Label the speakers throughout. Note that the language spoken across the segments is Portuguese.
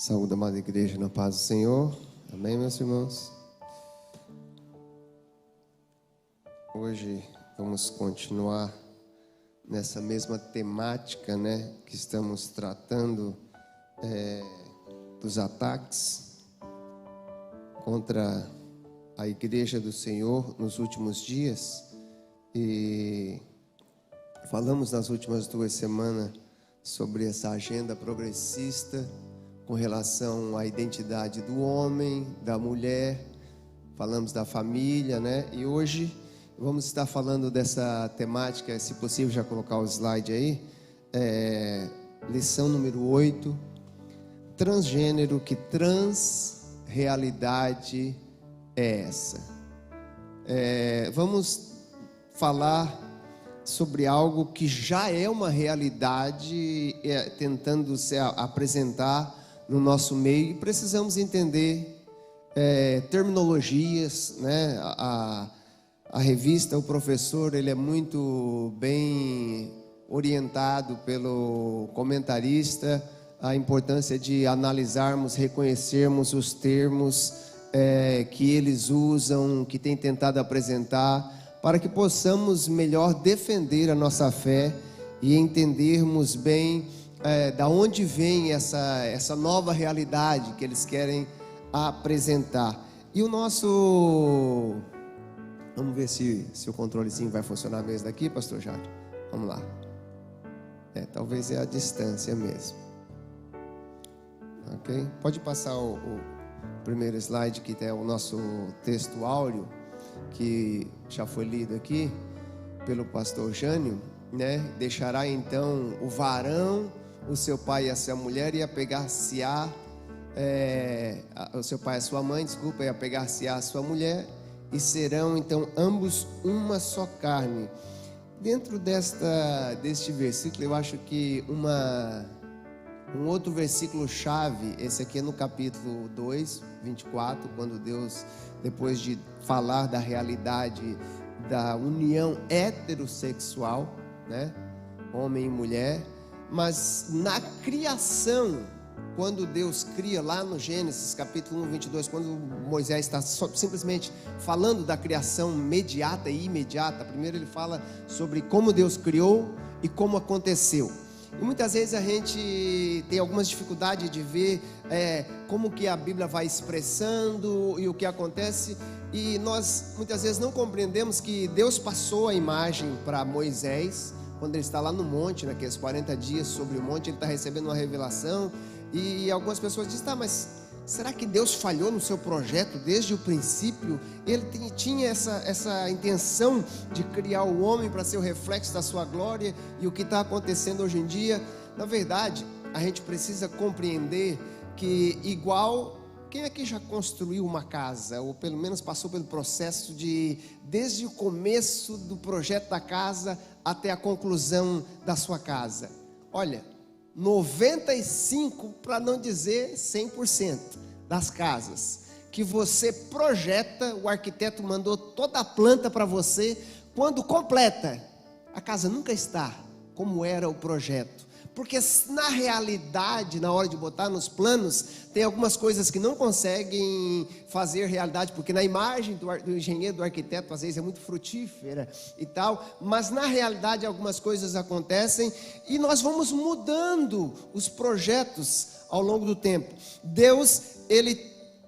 Speaker 1: Saúde, amada igreja, na paz do Senhor. Amém, meus irmãos? Hoje vamos continuar nessa mesma temática, que estamos tratando dos ataques contra a igreja do Senhor nos últimos dias. E falamos nas últimas 2 semanas sobre essa agenda progressista com relação à identidade do homem, da mulher, falamos da família, E hoje vamos estar falando dessa temática, se possível já colocar o slide aí, lição número 8, transgênero, que transrealidade é essa? Vamos falar sobre algo que já é uma realidade, tentando se apresentar no nosso meio, e precisamos entender terminologias, A revista, o professor, ele é muito bem orientado pelo comentarista, a importância de analisarmos, reconhecermos os termos que eles usam, que tem tentado apresentar, para que possamos melhor defender a nossa fé e entendermos bem da onde vem essa nova realidade que eles querem apresentar. E o nosso... Vamos ver se o controlezinho vai funcionar mesmo daqui, pastor Jairo. Vamos lá. Talvez é a distância mesmo. Ok? Pode passar o primeiro slide, que é o nosso texto áureo, que já foi lido aqui pelo pastor Jânio, Deixará então o varão, o seu pai e a sua mulher, e apegar-se-á, o seu pai e a sua mãe, e apegar-se-á a sua mulher, e serão então ambos uma só carne. Dentro deste versículo, eu acho que um outro versículo chave, esse aqui é no capítulo 2, 24, quando Deus, depois de falar da realidade da união heterossexual, homem e mulher, mas na criação, quando Deus cria lá no Gênesis capítulo 1, 22, quando Moisés está simplesmente falando da criação imediata e imediata, primeiro ele fala sobre como Deus criou e como aconteceu. E muitas vezes a gente tem algumas dificuldades de ver como que a Bíblia vai expressando e o que acontece, e nós muitas vezes não compreendemos que Deus passou a imagem para Moisés, quando ele está lá no monte, naqueles 40 dias sobre o monte, ele está recebendo uma revelação, e algumas pessoas dizem, mas será que Deus falhou no seu projeto desde o princípio? Ele tinha essa intenção de criar o homem para ser o reflexo da sua glória, e o que está acontecendo hoje em dia? Na verdade, a gente precisa compreender que quem aqui já construiu uma casa, ou pelo menos passou pelo processo desde o começo do projeto da casa até a conclusão da sua casa? Olha, 95%, para não dizer 100% das casas que você projeta, o arquiteto mandou toda a planta para você, quando completa, a casa nunca está como era o projeto, porque na realidade, na hora de botar nos planos, tem algumas coisas que não conseguem fazer realidade, porque na imagem do engenheiro, do arquiteto, às vezes é muito frutífera e tal, mas na realidade algumas coisas acontecem, e nós vamos mudando os projetos ao longo do tempo. Deus, ele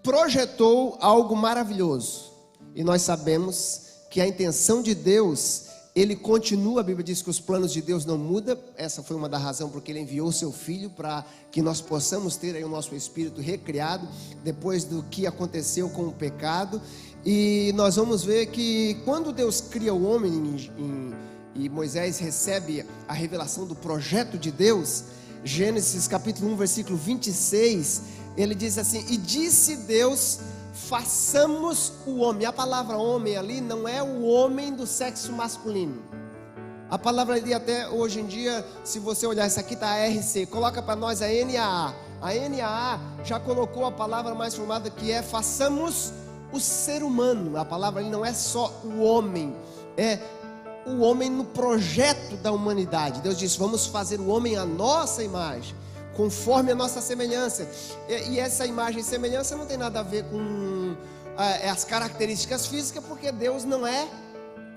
Speaker 1: projetou algo maravilhoso, e nós sabemos que a intenção de Deus, ele continua. A Bíblia diz que os planos de Deus não mudam. Essa foi uma das razões porque ele enviou o seu filho, para que nós possamos ter aí o nosso espírito recriado depois do que aconteceu com o pecado. E nós vamos ver que quando Deus cria o homem e Moisés recebe a revelação do projeto de Deus, Gênesis capítulo 1, versículo 26, ele diz assim: e disse Deus, façamos o homem. A palavra homem ali não é o homem do sexo masculino. A palavra ali, até hoje em dia, se você olhar, essa aqui está a RC, coloca para nós a NAA. A NAA já colocou a palavra mais formada, que é façamos o ser humano. A palavra ali não é só o homem, é o homem no projeto da humanidade. Deus disse, vamos fazer o homem à nossa imagem, conforme a nossa semelhança. E essa imagem e semelhança não tem nada a ver com as características físicas, porque Deus não é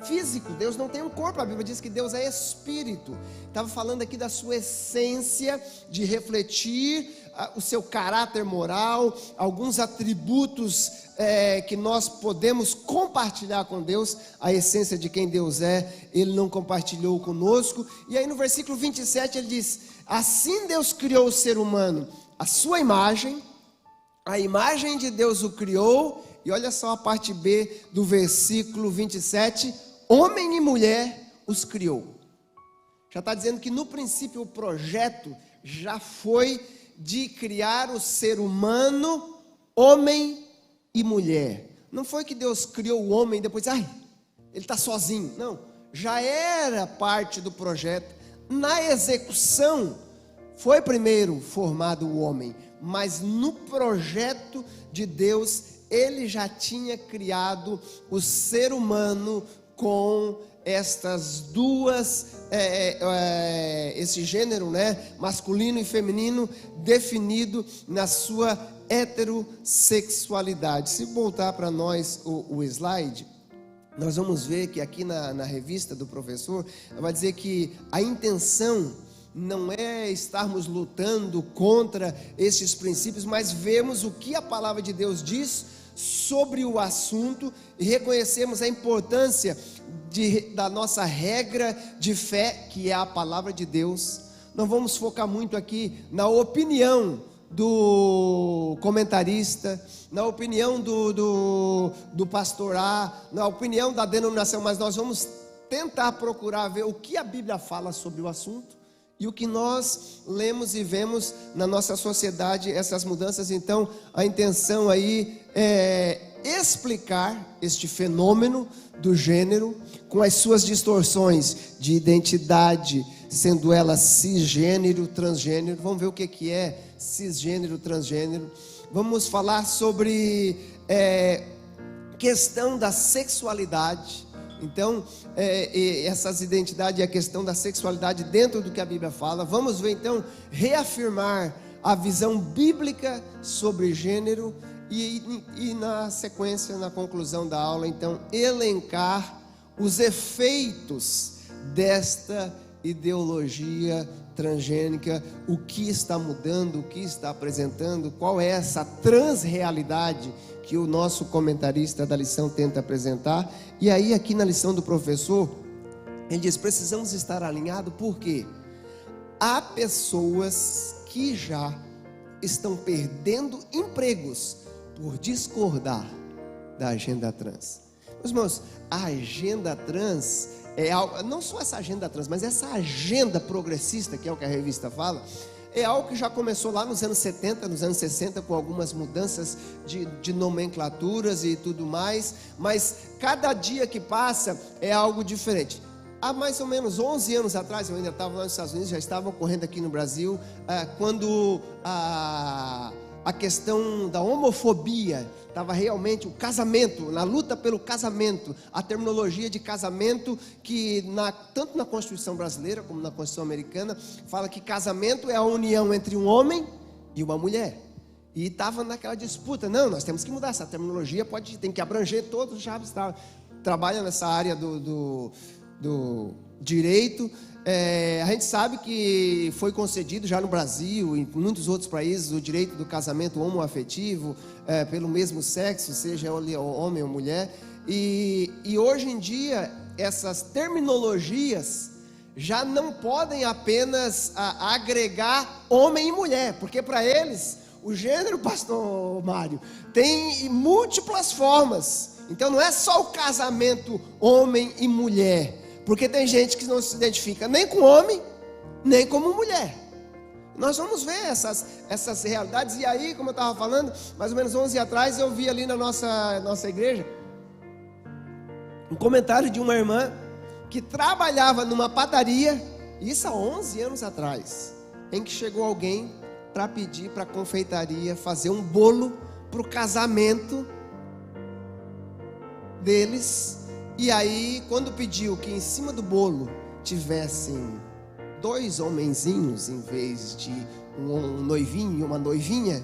Speaker 1: físico, Deus não tem um corpo. A Bíblia diz que Deus é espírito. Estava falando aqui da sua essência, de refletir o seu caráter moral, alguns atributos que nós podemos compartilhar com Deus. A essência de quem Deus é, Ele não compartilhou conosco. E aí no versículo 27 ele diz: assim Deus criou o ser humano, a sua imagem, a imagem de Deus o criou. E olha só a parte B do versículo 27, homem e mulher os criou. Já está dizendo que no princípio o projeto já foi de criar o ser humano, homem e mulher. Não foi que Deus criou o homem e depois, ele está sozinho. Não, já era parte do projeto. Na execução, foi primeiro formado o homem, mas no projeto de Deus, Ele já tinha criado o ser humano com estas duas, esse gênero, masculino e feminino, definido na sua heterossexualidade. Se voltar para nós o slide, nós vamos ver que aqui na revista do professor, vai dizer que a intenção não é estarmos lutando contra esses princípios, mas vemos o que a palavra de Deus diz sobre o assunto e reconhecemos a importância da nossa regra de fé, que é a palavra de Deus. Não vamos focar muito aqui na opinião do comentarista, na opinião do pastor A, na opinião da denominação, mas nós vamos tentar procurar ver o que a Bíblia fala sobre o assunto e o que nós lemos e vemos na nossa sociedade, essas mudanças. Então a intenção aí é explicar este fenômeno do gênero, com as suas distorções de identidade, sendo ela cisgênero, transgênero. Vamos ver o que é cisgênero, transgênero. Vamos falar sobre questão da sexualidade. Então, essas identidades e a questão da sexualidade dentro do que a Bíblia fala. Vamos ver então, reafirmar a visão bíblica sobre gênero e na sequência, na conclusão da aula, então, elencar os efeitos desta ideologia transgênica, o que está mudando, o que está apresentando, qual é essa transrealidade que o nosso comentarista da lição tenta apresentar. E aí aqui na lição do professor, ele diz: precisamos estar alinhados, porque há pessoas que já estão perdendo empregos por discordar da agenda trans. Meus irmãos, a agenda trans é algo, não só essa agenda trans, mas essa agenda progressista, que é o que a revista fala, é algo que já começou lá nos anos 70, nos anos 60, com algumas mudanças de nomenclaturas e tudo mais, mas cada dia que passa é algo diferente. Há mais ou menos 11 anos atrás, eu ainda estava lá nos Estados Unidos, já estava ocorrendo aqui no Brasil, quando a questão da homofobia estava realmente, o casamento, na luta pelo casamento, a terminologia de casamento, que tanto na Constituição brasileira como na Constituição americana, fala que casamento é a união entre um homem e uma mulher. E estava naquela disputa: não, nós temos que mudar essa terminologia, tem que abranger todos os jovens, trabalha nessa área do direito. A gente sabe que foi concedido já no Brasil e em muitos outros países o direito do casamento homoafetivo, pelo mesmo sexo, seja homem ou mulher, e hoje em dia essas terminologias já não podem apenas agregar homem e mulher, porque para eles o gênero, pastor Mário, tem múltiplas formas. Então não é só o casamento homem e mulher, porque tem gente que não se identifica nem com homem, nem como mulher. Nós vamos ver essas realidades. E aí, como eu estava falando, mais ou menos 11 atrás, eu vi ali na nossa igreja um comentário de uma irmã que trabalhava numa padaria, isso há 11 anos atrás, em que chegou alguém para pedir para a confeitaria fazer um bolo para o casamento deles. E aí, quando pediu que em cima do bolo tivessem 2 homenzinhos em vez de um noivinho e uma noivinha,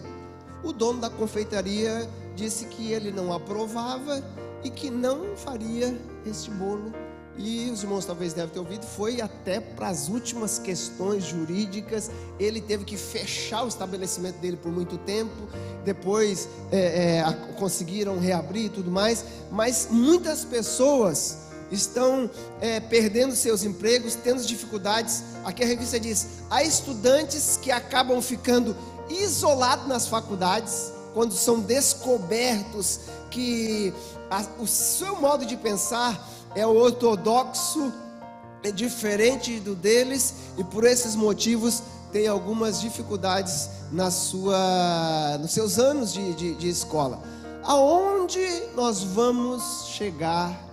Speaker 1: o dono da confeitaria disse que ele não aprovava e que não faria este bolo. E os irmãos talvez devem ter ouvido, foi até para as últimas questões jurídicas. Ele teve que fechar o estabelecimento dele por muito tempo. Depois conseguiram reabrir e tudo mais. Mas muitas pessoas estão perdendo seus empregos, tendo dificuldades. Aqui a revista diz: há estudantes que acabam ficando isolados nas faculdades, quando são descobertos que o seu modo de pensar é ortodoxo, é diferente do deles, e por esses motivos tem algumas dificuldades nos seus anos de escola. Aonde nós vamos chegar?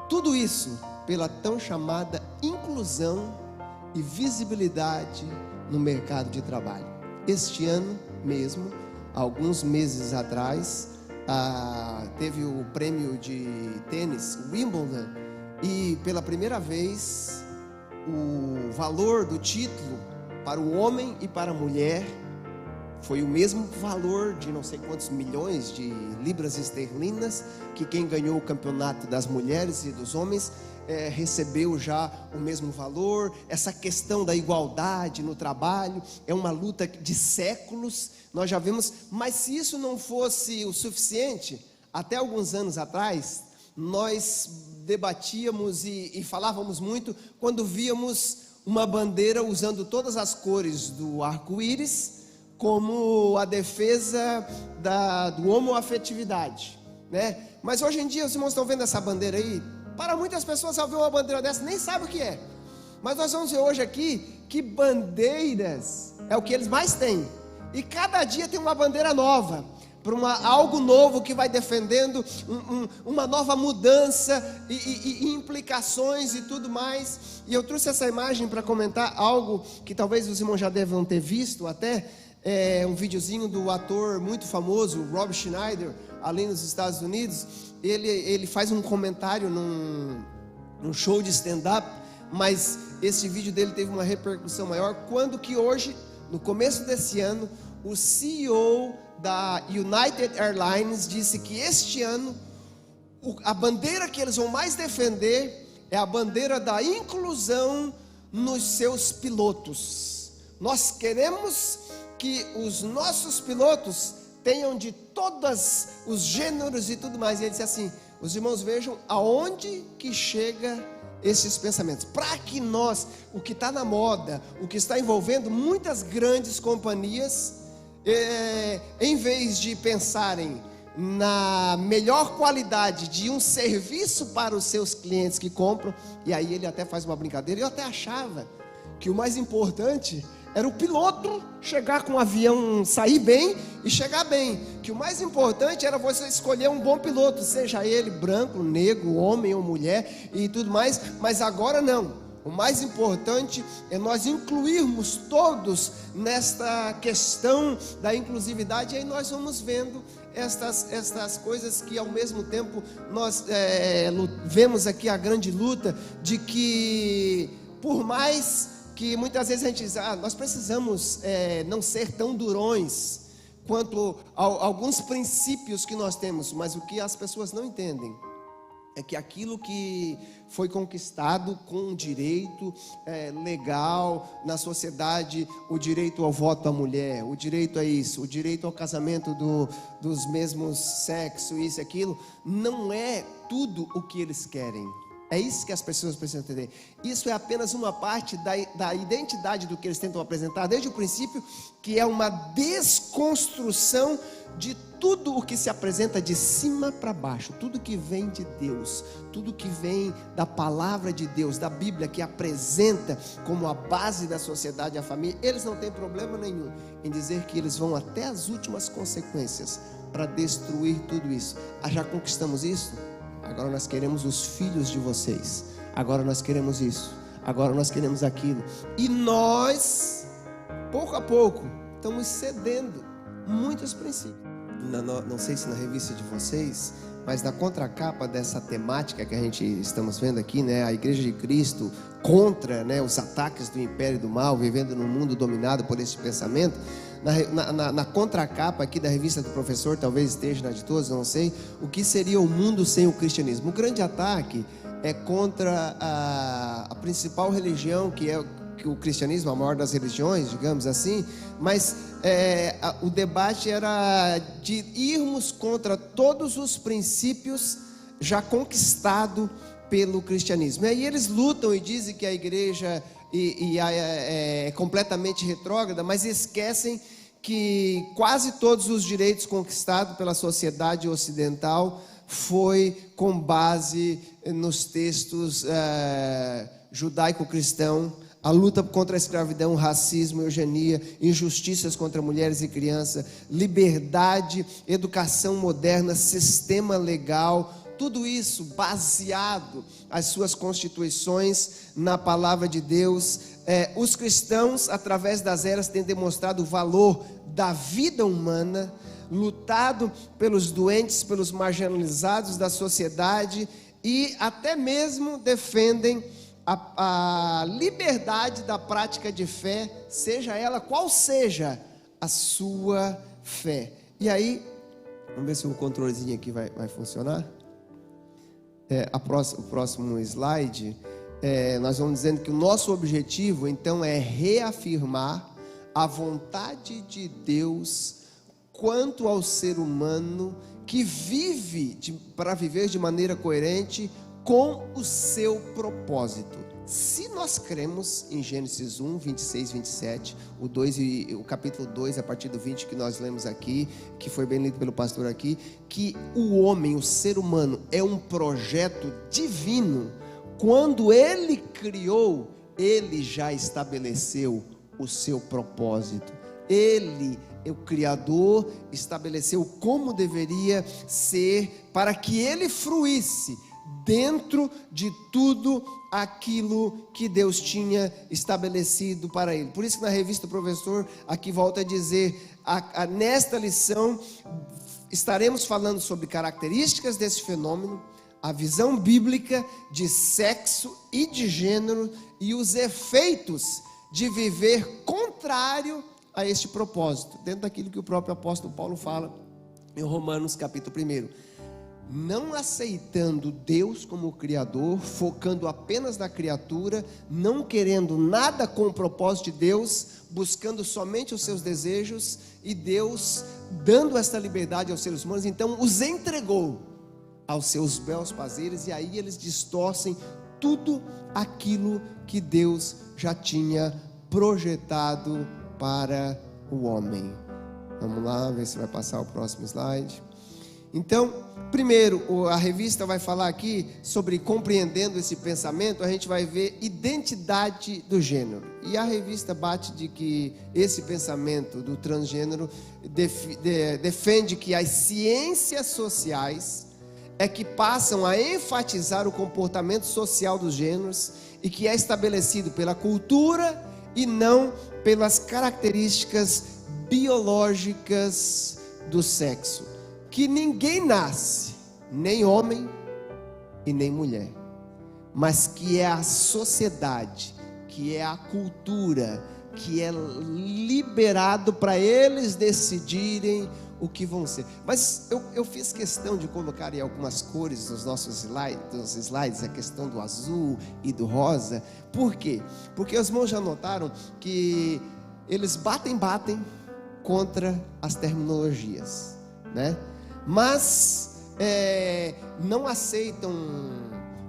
Speaker 1: Tudo isso pela tão chamada inclusão e visibilidade no mercado de trabalho. Este ano mesmo, alguns meses atrás, teve o prêmio de tênis Wimbledon, e pela primeira vez o valor do título para o homem e para a mulher foi o mesmo valor de não sei quantos milhões de libras esterlinas, que quem ganhou o campeonato das mulheres e dos homens recebeu já o mesmo valor. Essa questão da igualdade no trabalho é uma luta de séculos, nós já vemos. Mas se isso não fosse o suficiente, até alguns anos atrás nós debatíamos e falávamos muito quando víamos uma bandeira usando todas as cores do arco-íris como a defesa do homoafetividade, né? Mas hoje em dia os irmãos estão vendo essa bandeira aí. Para muitas pessoas, ao ver uma bandeira dessa, nem sabem o que é. Mas nós vamos ver hoje aqui que bandeiras é o que eles mais têm, e cada dia tem uma bandeira nova, para algo novo que vai defendendo uma nova mudança e implicações e tudo mais. E eu trouxe essa imagem para comentar algo que talvez os irmãos já devam ter visto até, um videozinho do ator muito famoso, Rob Schneider, ali nos Estados Unidos. Ele faz um comentário num show de stand-up, mas esse vídeo dele teve uma repercussão maior quando que hoje, no começo desse ano, o CEO da United Airlines disse que este ano a bandeira que eles vão mais defender é a bandeira da inclusão nos seus pilotos. Nós queremos que os nossos pilotos tenham de todos os gêneros e tudo mais. E ele disse assim: os irmãos vejam aonde que chega esses pensamentos, para que nós, o que está na moda, o que está envolvendo muitas grandes companhias, em vez de pensarem na melhor qualidade de um serviço para os seus clientes que compram, e aí ele até faz uma brincadeira, eu até achava que o mais importante era o piloto chegar com o avião, sair bem e chegar bem, que o mais importante era você escolher um bom piloto, seja ele branco, negro, homem ou mulher e tudo mais. Mas agora não, o mais importante é nós incluirmos todos nesta questão da inclusividade. E aí nós vamos vendo estas coisas que ao mesmo tempo nós vemos aqui a grande luta de que, por mais que muitas vezes a gente diz, nós precisamos não ser tão durões quanto alguns princípios que nós temos, mas o que as pessoas não entendem é que aquilo que foi conquistado com direito legal na sociedade, o direito ao voto à mulher, o direito a isso, o direito ao casamento dos mesmos sexos, isso e aquilo, não é tudo o que eles querem. É isso que as pessoas precisam entender. Isso é apenas uma parte da identidade do que eles tentam apresentar desde o princípio, que é uma desconstrução de tudo o que se apresenta de cima para baixo, tudo que vem de Deus, tudo que vem da palavra de Deus, da Bíblia, que apresenta como a base da sociedade a família. Eles não têm problema nenhum em dizer que eles vão até as últimas consequências para destruir tudo isso. Já conquistamos isso? Agora nós queremos os filhos de vocês. Agora nós queremos isso. Agora nós queremos aquilo. E nós, pouco a pouco, estamos cedendo muitos princípios. Não sei se na revista de vocês Mas na contracapa dessa temática que a gente estamos vendo aqui, né, a Igreja de Cristo contra, né, os ataques do império do mal, vivendo num mundo dominado por esse pensamento, na contracapa aqui da revista do professor, talvez esteja na de todos, não sei, o que seria o mundo sem o cristianismo. O grande ataque é contra a principal religião, que é o cristianismo, a maior das religiões, digamos assim, mas o debate era de irmos contra todos os princípios já conquistados pelo cristianismo. E aí eles lutam e dizem que a igreja é completamente retrógrada, mas esquecem que quase todos os direitos conquistados pela sociedade ocidental foi com base nos textos judaico-cristão. A luta contra a escravidão, racismo, eugenia, injustiças contra mulheres e crianças, liberdade, educação moderna, sistema legal, tudo isso baseado as suas constituições na palavra de Deus. Os cristãos, através das eras, têm demonstrado o valor da vida humana, lutado pelos doentes, pelos marginalizados da sociedade e até mesmo defendem a liberdade da prática de fé, seja ela qual seja a sua fé. E aí, vamos ver se o controlezinho aqui vai funcionar. O próximo slide, nós vamos dizendo que o nosso objetivo, então, é reafirmar a vontade de Deus quanto ao ser humano que vive para viver de maneira coerente com o seu propósito. Se nós cremos em Gênesis 1, 26, 27, o capítulo 2, a partir do 20 que nós lemos aqui, que foi bem lido pelo pastor aqui, que o homem, o ser humano, é um projeto divino. Quando ele criou, ele já estabeleceu o seu propósito. Ele, o Criador, estabeleceu como deveria ser para que ele fruísse dentro de tudo aquilo que Deus tinha estabelecido para ele. Por isso que na revista Professor, aqui volta a dizer, nesta lição, estaremos falando sobre características desse fenômeno, a visão bíblica de sexo e de gênero e os efeitos de viver contrário a este propósito, dentro daquilo que o próprio apóstolo Paulo fala em Romanos capítulo 1. Não aceitando Deus como Criador, focando apenas na criatura, não querendo nada com o propósito de Deus, buscando somente os seus desejos, e Deus dando esta liberdade aos seres humanos, então os entregou aos seus belos prazeres, e aí eles distorcem tudo aquilo que Deus já tinha projetado para o homem. Vamos lá, ver se vai passar o próximo slide. Então, primeiro, a revista vai falar aqui sobre compreendendo esse pensamento, a gente vai ver identidade do gênero. E a revista bate de que esse pensamento do transgênero defende que as ciências sociais é que passam a enfatizar o comportamento social dos gêneros e que é estabelecido pela cultura e não pelas características biológicas do sexo. Que ninguém nasce, nem homem e nem mulher, mas que é a sociedade, que é a cultura, que é liberado para eles decidirem o que vão ser. Mas eu fiz questão de colocar aí algumas cores nos nossos slides, a questão do azul e do rosa. Por quê? Porque os irmãos já notaram que eles batem contra as terminologias, né? Mas não aceitam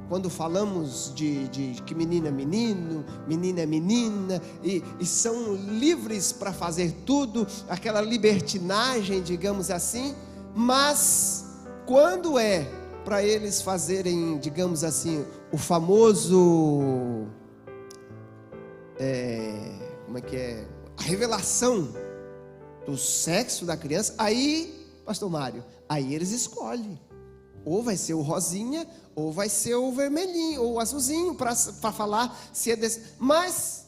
Speaker 1: quando falamos de que menino é menino, menina é menina, e são livres para fazer tudo, aquela libertinagem, digamos assim. Mas quando é para eles fazerem, digamos assim, o famoso a revelação do sexo da criança, aí, pastor Mário, aí eles escolhem, ou vai ser o rosinha, ou vai ser o vermelhinho, ou o azulzinho, para falar se é desse. Mas,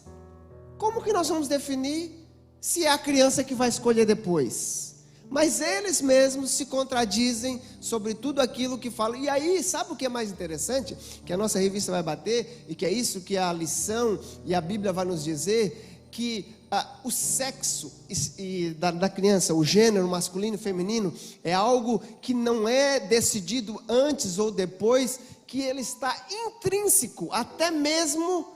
Speaker 1: como que nós vamos definir se é a criança que vai escolher depois? mas eles mesmos se contradizem sobre tudo aquilo que falam. E aí, sabe o que é mais interessante? Que a nossa revista vai bater, e que é isso que a lição e a Bíblia vai nos dizer, que o sexo da criança, o gênero masculino e feminino, é algo que não é decidido antes ou depois, que ele está intrínseco, até mesmo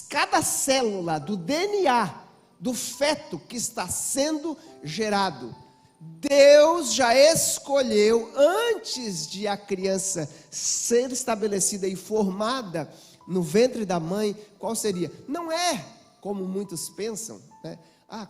Speaker 1: cada célula do DNA do feto que está sendo gerado. Deus já escolheu, antes de a criança ser estabelecida e formada no ventre da mãe, qual seria? Não é como muitos pensam, né?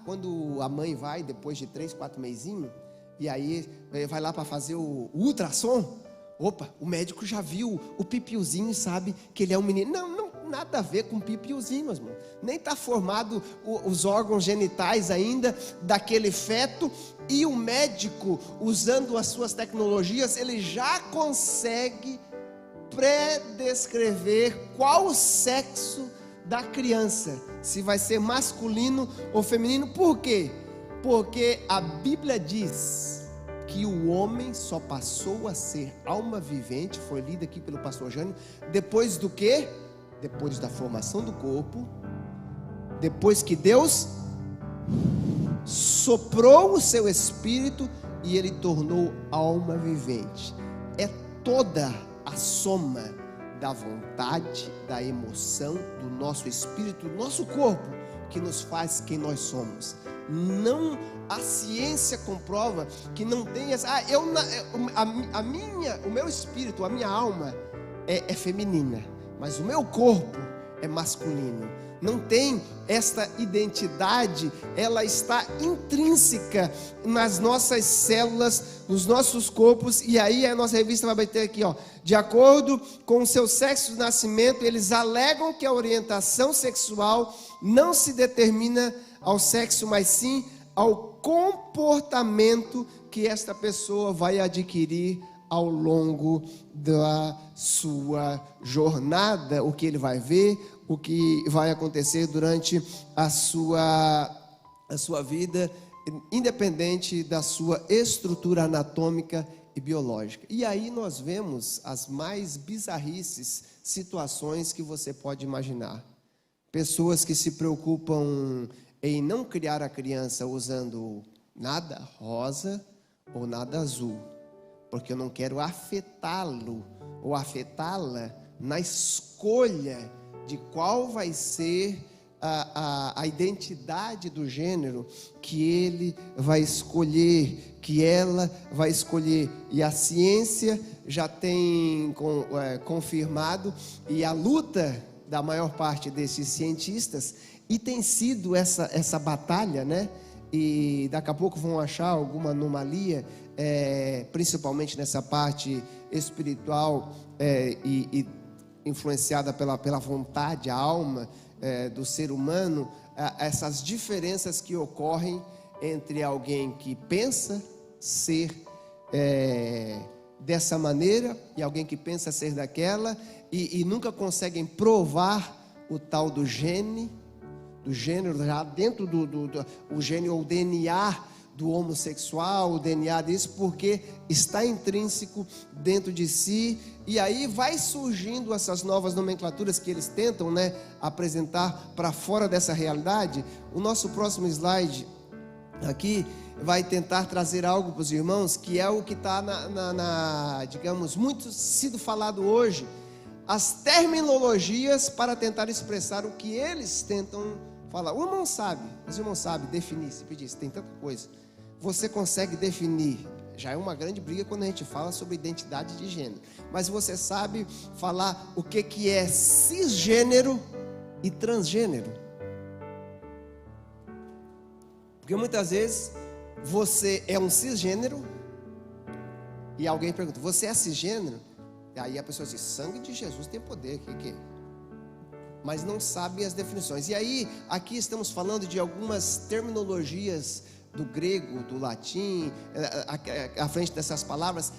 Speaker 1: Quando a mãe vai, depois de 3, 4 mesinhos, e aí vai lá para fazer o ultrassom, opa, o médico já viu o pipiozinho e sabe que ele é um menino. Não, nada a ver com pipiozinho, meus irmãos. Nem está formado os órgãos genitais ainda daquele feto, e o médico, usando as suas tecnologias, ele já consegue predescrever qual o sexo da criança, se vai ser masculino ou feminino. Por quê? Porque a Bíblia diz que o homem só passou a ser alma vivente, foi lido aqui pelo pastor Jânio, depois do quê? Depois da formação do corpo, depois que Deus soprou o seu espírito e ele tornou alma vivente. É toda a soma da vontade, da emoção, do nosso espírito, do nosso corpo, que nos faz quem nós somos. Não, a ciência comprova que não tem essa. O meu espírito, a minha alma é feminina, mas o meu corpo é masculino. Não tem esta identidade, ela está intrínseca nas nossas células, nos nossos corpos. E aí a nossa revista vai bater aqui, de acordo com o seu sexo de nascimento, eles alegam que a orientação sexual não se determina ao sexo, mas sim ao comportamento que esta pessoa vai adquirir ao longo da sua jornada, o que ele vai ver, o que vai acontecer durante a sua vida, independente da sua estrutura anatômica e biológica. E aí nós vemos as mais bizarrices situações que você pode imaginar. Pessoas que se preocupam em não criar a criança usando nada rosa ou nada azul, porque eu não quero afetá-lo ou afetá-la na escolha de qual vai ser a identidade do gênero que ele vai escolher, que ela vai escolher. E a ciência já tem confirmado, e a luta da maior parte desses cientistas, e tem sido essa batalha, né? E daqui a pouco vão achar alguma anomalia, principalmente nessa parte espiritual, e influenciada pela vontade, a alma do ser humano, essas diferenças que ocorrem entre alguém que pensa ser dessa maneira e alguém que pensa ser daquela, e nunca conseguem provar o tal do gênero já dentro do gênero ou DNA do homossexual, o DNA disso, porque está intrínseco dentro de si. E aí vai surgindo essas novas nomenclaturas que eles tentam, né, apresentar para fora dessa realidade. O nosso próximo slide aqui vai tentar trazer algo para os irmãos, que é o que está digamos, muito sido falado hoje, as terminologias para tentar expressar o que eles tentam falar. O irmão sabe, os irmãos sabem definir, se pedir, tem tanta coisa. Você consegue definir, já é uma grande briga quando a gente fala sobre identidade de gênero, mas você sabe falar o que é cisgênero e transgênero? Porque muitas vezes você é um cisgênero e alguém pergunta, você é cisgênero? E aí a pessoa diz, sangue de Jesus tem poder, que? Mas não sabe as definições. E aí, aqui estamos falando de algumas terminologias do grego, do latim, à frente dessas palavras,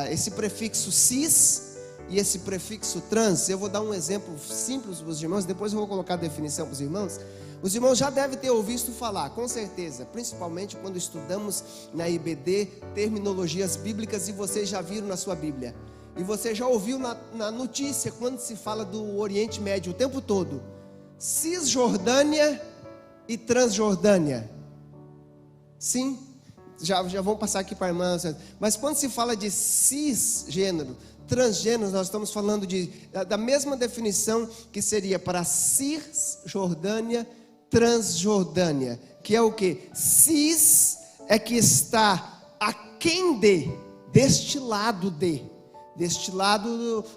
Speaker 1: esse prefixo cis e esse prefixo trans. Eu vou dar um exemplo simples para os irmãos, depois eu vou colocar a definição para os irmãos. Os irmãos já devem ter ouvido falar, com certeza, principalmente quando estudamos na IBD terminologias bíblicas, e vocês já viram na sua Bíblia. E você já ouviu na notícia, quando se fala do Oriente Médio o tempo todo: Cisjordânia e Transjordânia. Sim, já vão passar aqui para a irmã. Mas quando se fala de cisgênero, transgênero, nós estamos falando da mesma definição que seria para Cisjordânia, Transjordânia, que é o que? Cis é que está aquém deste lado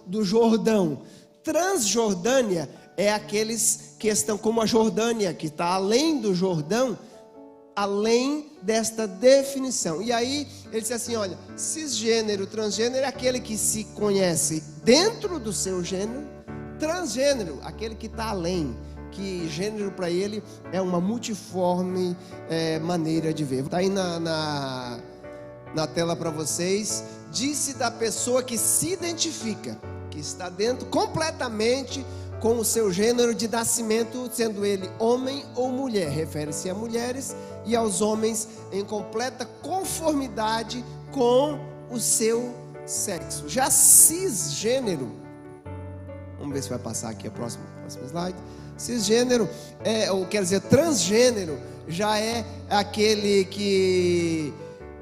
Speaker 1: do Jordão. Transjordânia é aqueles que estão como a Jordânia, que está além do Jordão, além desta definição. E aí ele diz assim: olha, cisgênero, transgênero é aquele que se conhece dentro do seu gênero. Transgênero, aquele que está além, que gênero para ele é uma multiforme maneira de ver. Está aí na tela para vocês. Disse da pessoa que se identifica, que está dentro completamente com o seu gênero de nascimento, sendo ele homem ou mulher. Refere-se a mulheres e aos homens em completa conformidade com o seu sexo. Já cisgênero, vamos ver se vai passar aqui a próxima slide. Cisgênero, transgênero, já é aquele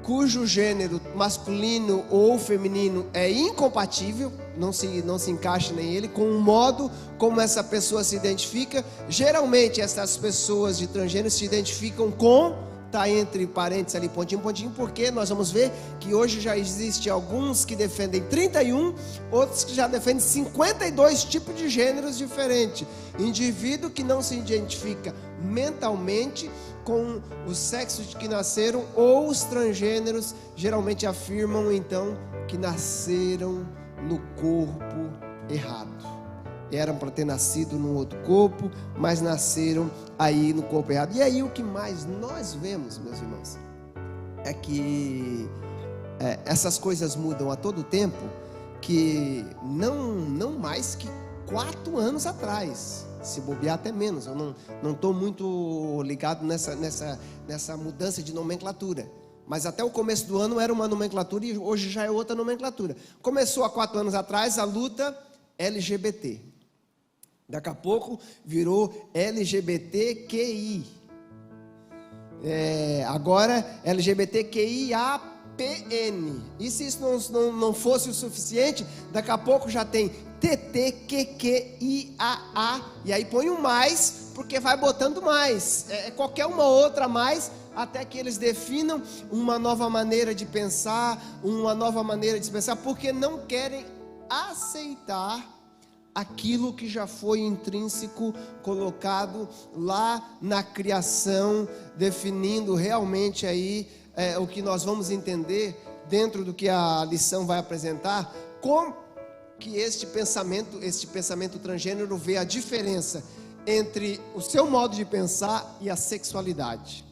Speaker 1: cujo gênero masculino ou feminino é incompatível, não se encaixa nem ele, com o modo como essa pessoa se identifica. Geralmente essas pessoas de transgênero se identificam com, está entre parênteses ali, pontinho, porque nós vamos ver que hoje já existe alguns que defendem 31, outros que já defendem 52 tipos de gêneros diferentes. Indivíduo que não se identifica mentalmente com o sexo de que nasceram, ou os transgêneros geralmente afirmam então que nasceram no corpo errado. Eram para ter nascido num outro corpo, mas nasceram aí no corpo errado. E aí o que mais nós vemos, meus irmãos, é que essas coisas mudam a todo tempo, que não mais que 4 anos atrás, se bobear até menos. Eu não estou muito ligado nessa mudança de nomenclatura, mas até o começo do ano era uma nomenclatura e hoje já é outra nomenclatura. Começou há 4 anos atrás a luta LGBT, daqui a pouco virou LGBTQI, agora LGBTQIAPN. E se isso não fosse o suficiente, daqui a pouco já tem TTQQIAA, e aí põe um mais, porque vai botando mais, qualquer uma outra a mais, até que eles definam uma nova maneira de pensar, porque não querem aceitar aquilo que já foi intrínseco, colocado lá na criação, definindo realmente aí o que nós vamos entender dentro do que a lição vai apresentar, como que este pensamento transgênero vê a diferença entre o seu modo de pensar e a sexualidade.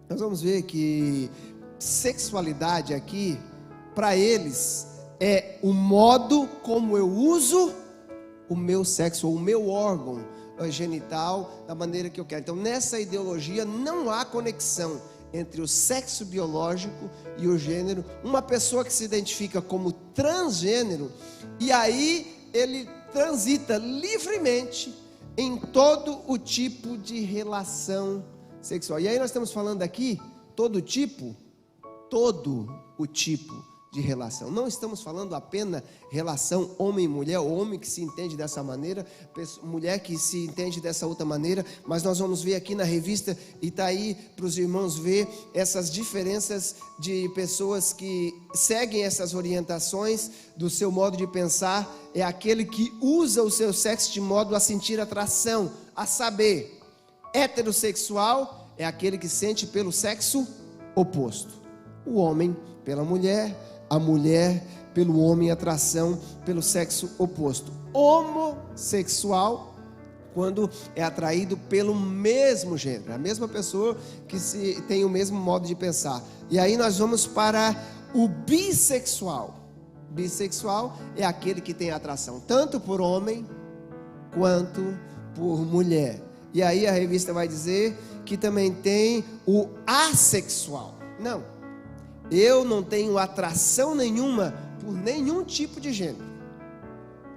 Speaker 1: Nós vamos ver que sexualidade aqui, para eles, é o modo como eu uso o meu sexo, ou o meu órgão genital, da maneira que eu quero. Então, nessa ideologia não há conexão entre o sexo biológico e o gênero. Uma pessoa que se identifica como transgênero, e aí ele transita livremente em todo o tipo de relação sexual. E aí nós estamos falando aqui todo o tipo de relação. Não estamos falando apenas relação homem e mulher, homem que se entende dessa maneira, mulher que se entende dessa outra maneira, mas nós vamos ver aqui na revista, e está aí para os irmãos ver essas diferenças de pessoas que seguem essas orientações do seu modo de pensar. É aquele que usa o seu sexo de modo a sentir atração, a saber, heterossexual é aquele que sente pelo sexo oposto, o homem pela mulher, a mulher pelo homem, atração pelo sexo oposto. Homossexual, quando é atraído pelo mesmo gênero, a mesma pessoa que tem o mesmo modo de pensar. E aí nós vamos para o bissexual. Bissexual é aquele que tem atração tanto por homem quanto por mulher. E aí a revista vai dizer que também tem o assexual. Não, eu não tenho atração nenhuma por nenhum tipo de gênero,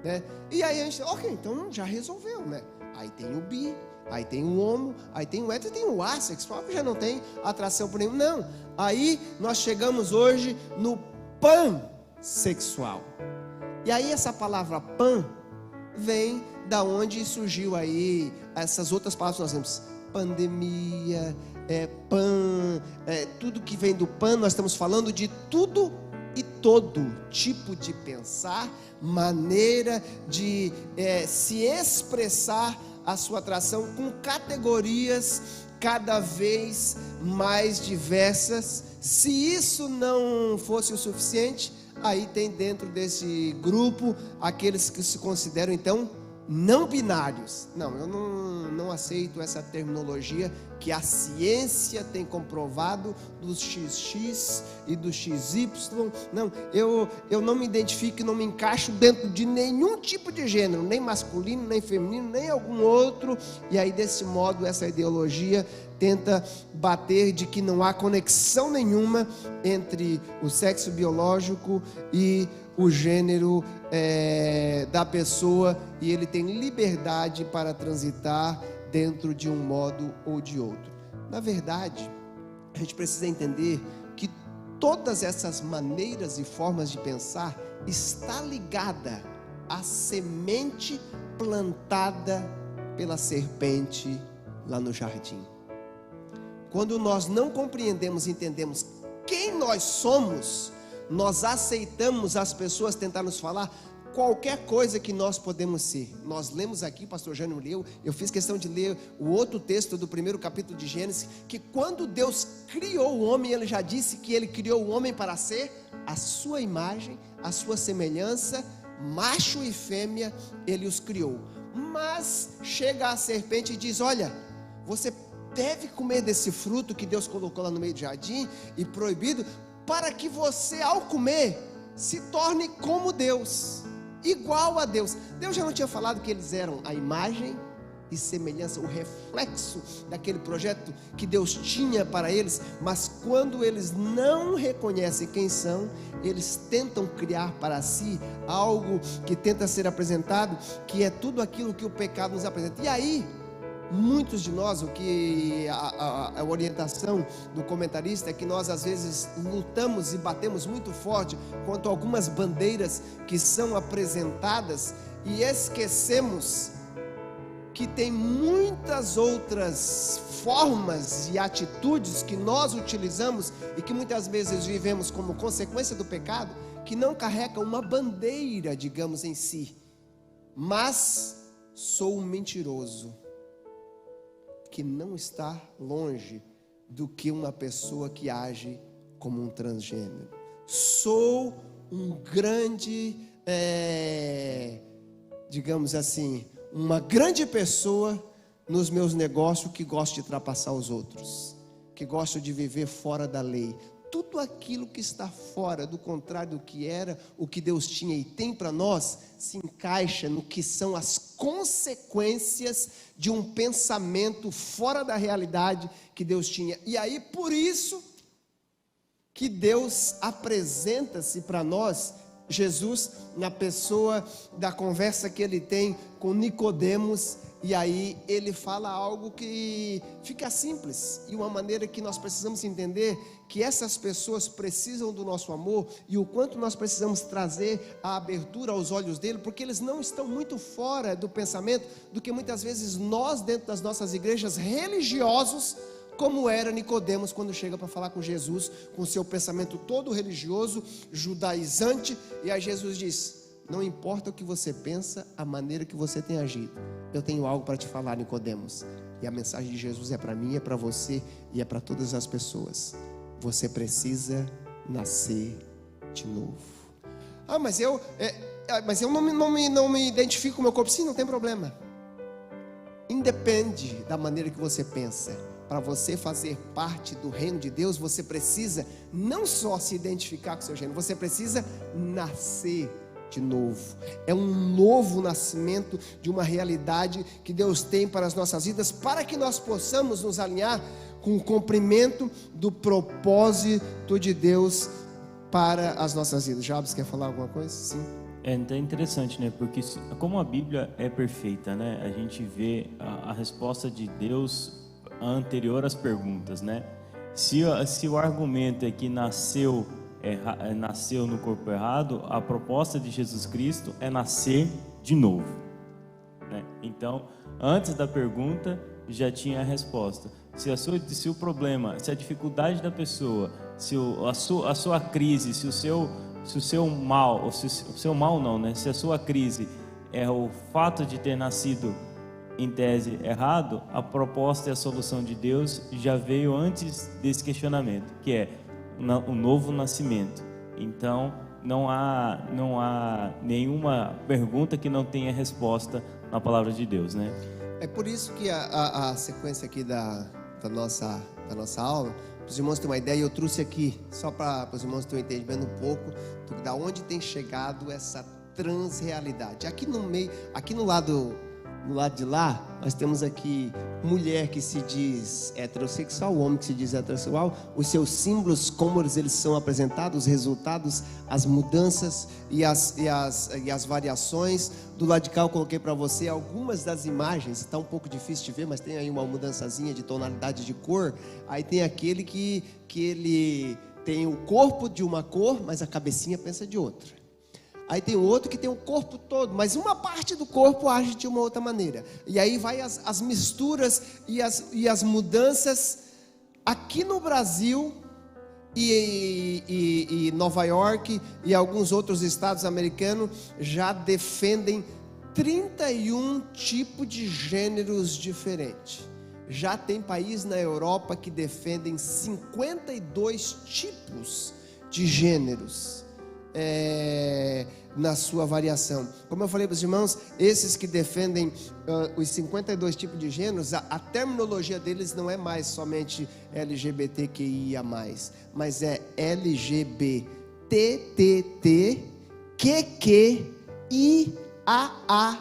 Speaker 1: né? E aí a gente, ok, então já resolveu, né? Aí tem o bi, aí tem o homo, aí tem o hétero, tem o assexual, que já não tem atração por nenhum. Não, aí nós chegamos hoje no pansexual. E aí essa palavra pan vem da onde surgiu aí essas outras palavras que nós temos: pandemia, tudo que vem do pan. Nós estamos falando de tudo e todo tipo de pensar, maneira de se expressar a sua atração com categorias cada vez mais diversas. Se isso não fosse o suficiente, aí tem dentro desse grupo aqueles que se consideram então não binários. Não, eu não aceito essa terminologia que a ciência tem comprovado dos XX e dos XY. Não, eu não me identifico, não me encaixo dentro de nenhum tipo de gênero, nem masculino, nem feminino, nem algum outro. E aí desse modo essa ideologia tenta bater de que não há conexão nenhuma entre o sexo biológico e o gênero da pessoa, e ele tem liberdade para transitar dentro de um modo ou de outro. Na verdade, a gente precisa entender que todas essas maneiras e formas de pensar está ligada à semente plantada pela serpente lá no jardim. Quando nós não compreendemos e entendemos quem nós somos, nós aceitamos as pessoas tentar nos falar qualquer coisa que nós podemos ser. Nós lemos aqui, o pastor Jânio leu, eu fiz questão de ler o outro texto do primeiro capítulo de Gênesis, que quando Deus criou o homem, Ele já disse que Ele criou o homem para ser a sua imagem, a sua semelhança, macho e fêmea, Ele os criou. Mas chega a serpente e diz: olha, você deve comer desse fruto que Deus colocou lá no meio do jardim e proibido, para que você, ao comer, se torne como Deus, igual a Deus. Deus já não tinha falado que eles eram a imagem e semelhança, o reflexo daquele projeto que Deus tinha para eles? Mas quando eles não reconhecem quem são, eles tentam criar para si algo que tenta ser apresentado, que é tudo aquilo que o pecado nos apresenta. E aí, muitos de nós, a orientação do comentarista é que nós às vezes lutamos e batemos muito forte quanto a algumas bandeiras que são apresentadas e esquecemos que tem muitas outras formas e atitudes que nós utilizamos e que muitas vezes vivemos como consequência do pecado, que não carregam uma bandeira, digamos, em si. Mas sou um mentiroso que não está longe do que uma pessoa que age como um transgênero. Sou um grande, digamos assim, uma grande pessoa nos meus negócios, que gosto de ultrapassar os outros, que gosto de viver fora da lei. Tudo aquilo que está fora, do contrário do que era, o que Deus tinha e tem para nós, se encaixa no que são as consequências de um pensamento fora da realidade que Deus tinha. E aí, por isso que Deus apresenta-se para nós, Jesus, na pessoa da conversa que ele tem com Nicodemos. E aí ele fala algo que fica simples, e uma maneira que nós precisamos entender que essas pessoas precisam do nosso amor, e o quanto nós precisamos trazer a abertura aos olhos dele, porque eles não estão muito fora do pensamento do que muitas vezes nós, dentro das nossas igrejas, religiosos, como era Nicodemos quando chega para falar com Jesus, com seu pensamento todo religioso, judaizante. E aí Jesus diz: não importa o que você pensa, a maneira que você tem agido, eu tenho algo para te falar, Nicodemos. E a mensagem de Jesus é para mim, é para você e é para todas as pessoas. Você precisa nascer de novo. Mas eu não me identifico com o meu corpo. Sim, não tem problema. Independe da maneira que você pensa. Para você fazer parte do reino de Deus, você precisa não só se identificar com o seu gênero, você precisa nascer de novo. É um novo nascimento de uma realidade que Deus tem para as nossas vidas, para que nós possamos nos alinhar com o cumprimento do propósito de Deus para as nossas vidas. Jabes, quer falar alguma coisa? Sim.
Speaker 2: É interessante, né? Porque como a Bíblia é perfeita, né? A gente vê a resposta de Deus anterior às perguntas, né? Se o argumento é que nasceu no corpo errado, a proposta de Jesus Cristo é nascer de novo, né? Então, antes da pergunta já tinha a resposta. Se o problema, se a dificuldade da pessoa, a sua crise, se o seu mal, ou se o seu mal não, né? Se a sua crise é o fato de ter nascido em tese errado, a proposta e a solução de Deus já veio antes desse questionamento, que é o novo nascimento. Então não há nenhuma pergunta que não tenha resposta na palavra de Deus, né?
Speaker 1: É por isso que a sequência aqui da nossa aula, para os irmãos terem uma ideia, eu trouxe aqui só para os irmãos terem um entendimento um pouco da onde tem chegado essa transrealidade. Aqui no meio, aqui no lado de lá, nós temos aqui mulher que se diz heterossexual, homem que se diz heterossexual, os seus símbolos, como eles são apresentados, os resultados, as mudanças e as variações. Do lado de cá eu coloquei para você algumas das imagens, está um pouco difícil de ver, mas tem aí uma mudançazinha de tonalidade de cor. Aí tem aquele que ele tem o corpo de uma cor, mas a cabecinha pensa de outra. Aí tem outro que tem o corpo todo, mas uma parte do corpo age de uma outra maneira. E aí vai as misturas e as mudanças. Aqui no Brasil e Nova York e alguns outros estados americanos já defendem 31 tipos de gêneros diferentes. Já tem país na Europa que defendem 52 tipos de gêneros na sua variação. Como eu falei para os irmãos, esses que defendem os 52 tipos de gêneros, a terminologia deles não é mais somente LGBTQIA+, mas é LGBTTTQQIAA+.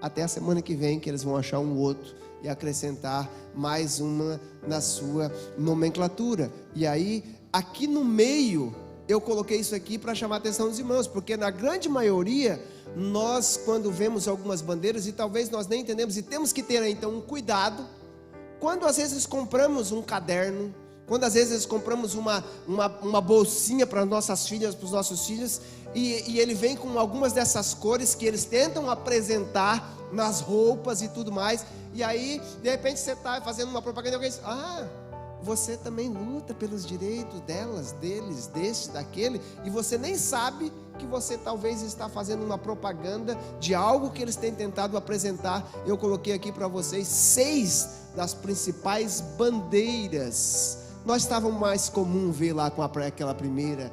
Speaker 1: Até a semana que vem, que eles vão achar um outro e acrescentar mais uma na sua nomenclatura. E aí, aqui no meio, eu coloquei isso aqui para chamar a atenção dos irmãos, porque na grande maioria, nós quando vemos algumas bandeiras, e talvez nós nem entendemos, e temos que ter então um cuidado, quando às vezes compramos um caderno, quando às vezes compramos uma bolsinha para nossas filhas, para os nossos filhos, e ele vem com algumas dessas cores que eles tentam apresentar nas roupas e tudo mais, e aí de repente você está fazendo uma propaganda e alguém diz, você também luta pelos direitos delas, deles, desse, daquele, e você nem sabe que você talvez está fazendo uma propaganda de algo que eles têm tentado apresentar. Eu coloquei aqui para vocês 6 das principais bandeiras. Nós estávamos mais comum ver lá com aquela primeira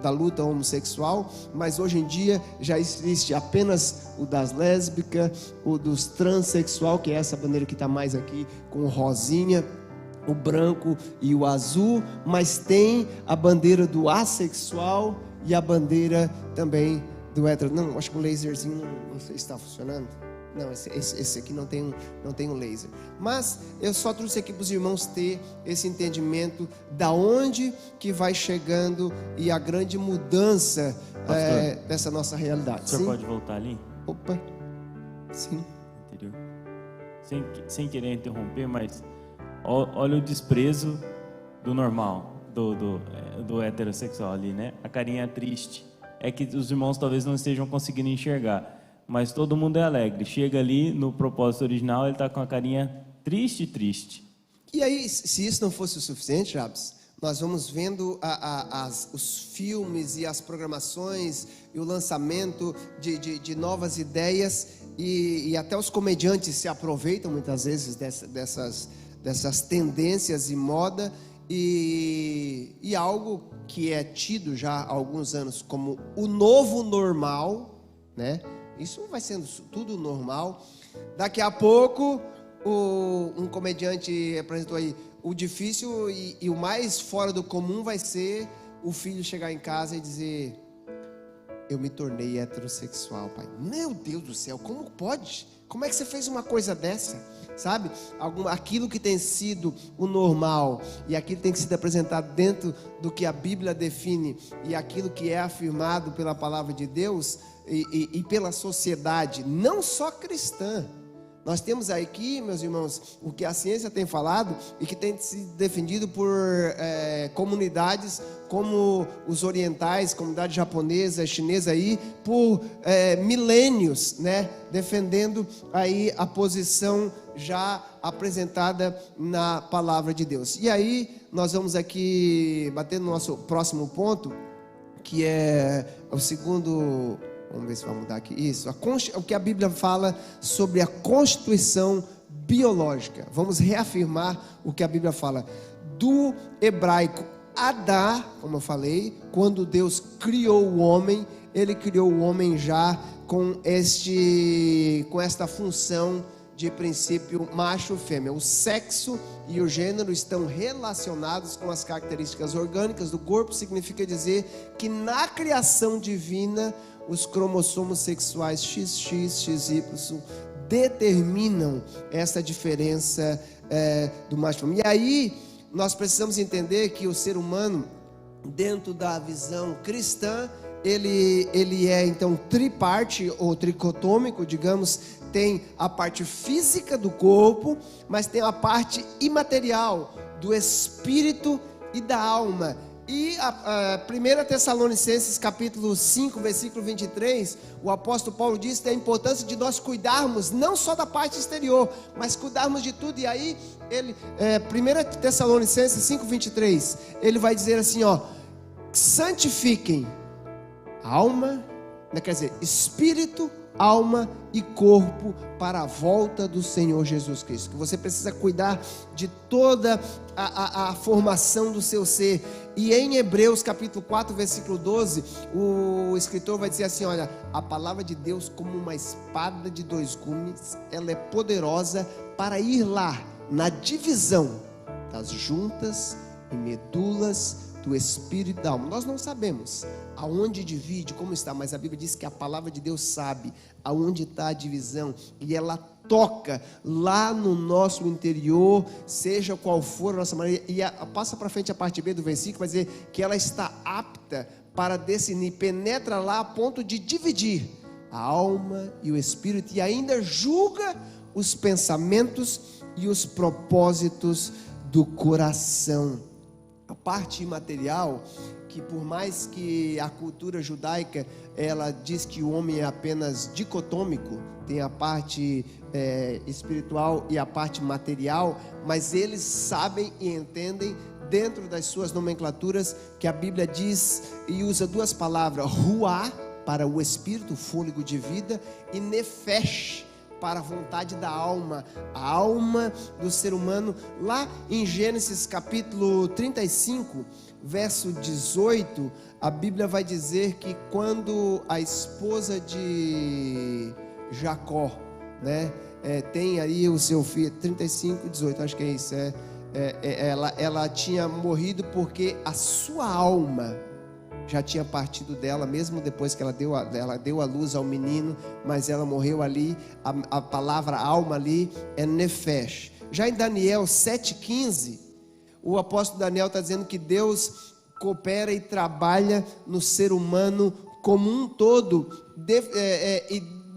Speaker 1: da luta homossexual, mas hoje em dia já existe apenas o das lésbicas, o dos transexual, que é essa bandeira que está mais aqui com o rosinha, o branco e o azul, mas tem a bandeira do assexual e a bandeira também do hétero. Não, acho que o laserzinho não sei se está funcionando. Não, esse aqui não tem um laser. Mas eu só trouxe aqui para os irmãos ter esse entendimento da onde que vai chegando e a grande mudança dessa nossa realidade.
Speaker 2: O senhor pode voltar ali?
Speaker 1: Opa, sim.
Speaker 2: Entendeu? Sem querer interromper, mas olha o desprezo do normal, do heterossexual ali, né? A carinha triste. É que os irmãos talvez não estejam conseguindo enxergar. Mas todo mundo é alegre. Chega ali no propósito original, ele está com a carinha triste.
Speaker 1: E aí, se isso não fosse o suficiente, Jabes, nós vamos vendo os filmes e as programações e o lançamento de novas ideias e até os comediantes se aproveitam muitas vezes dessas tendências e moda e algo que é tido já há alguns anos como o novo normal, né? Isso vai sendo tudo normal. Daqui a pouco, um comediante apresentou aí, o difícil e o mais fora do comum vai ser o filho chegar em casa e dizer: eu me tornei heterossexual, pai. Meu Deus do céu, como pode? Como é que você fez uma coisa dessa? Sabe? Aquilo que tem sido o normal e aquilo que tem sido apresentado dentro do que a Bíblia define e aquilo que é afirmado pela palavra de Deus e pela sociedade, não só cristã. Nós temos aqui, meus irmãos, o que a ciência tem falado e que tem sido defendido por comunidades como os orientais, comunidade japonesa, chinesa aí, por milênios, né? Defendendo aí a posição já apresentada na palavra de Deus. E aí nós vamos aqui bater no nosso próximo ponto, que é o segundo. Vamos ver se vai mudar aqui. Isso, o que a Bíblia fala sobre a constituição biológica. Vamos reafirmar o que a Bíblia fala. Do hebraico Adá, como eu falei, quando Deus criou o homem, Ele criou o homem já com esta função de princípio macho e fêmea. O sexo e o gênero estão relacionados com as características orgânicas do corpo. Significa dizer que na criação divina os cromossomos sexuais XX, XY determinam essa diferença do macho e fêmea. E aí nós precisamos entender que o ser humano, dentro da visão cristã, ele é então triparte ou tricotômico, digamos. Tem a parte física do corpo, mas tem a parte imaterial do espírito e da alma. E a 1 Tessalonicenses capítulo 5, versículo 23, o apóstolo Paulo diz da importância de nós cuidarmos não só da parte exterior, mas cuidarmos de tudo. E aí, 1 Tessalonicenses 5, 23, ele vai dizer assim, santifiquem alma, quer dizer, espírito, alma e corpo para a volta do Senhor Jesus Cristo. Que você precisa cuidar de toda a formação do seu ser. E em Hebreus capítulo 4, versículo 12, o escritor vai dizer assim, olha, a palavra de Deus como uma espada de dois gumes, ela é poderosa para ir lá na divisão das juntas e medulas do espírito e da alma. Nós não sabemos aonde divide, como está, mas a Bíblia diz que a palavra de Deus sabe aonde está a divisão, e ela toca lá no nosso interior, seja qual for a nossa maneira. E passa para frente a parte B do versículo, vai dizer que ela está apta para discernir, penetra lá a ponto de dividir a alma e o espírito, e ainda julga os pensamentos e os propósitos do coração. A parte imaterial, que por mais que a cultura judaica ela diz que o homem é apenas dicotômico, tem a parte espiritual e a parte material, mas eles sabem e entendem dentro das suas nomenclaturas que a Bíblia diz e usa duas palavras, ruá para o espírito, fôlego de vida, e nefesh para a vontade da alma, a alma do ser humano. Lá em Gênesis capítulo 35, verso 18, a Bíblia vai dizer que quando a esposa de Jacó, tem aí o seu filho, 35, 18, acho que é isso, ela tinha morrido porque a sua alma já tinha partido dela, mesmo depois que ela deu a luz ao menino, mas ela morreu ali. A palavra alma ali é nefesh. Já em Daniel 7,15, o apóstolo Daniel está dizendo que Deus coopera e trabalha no ser humano como um todo,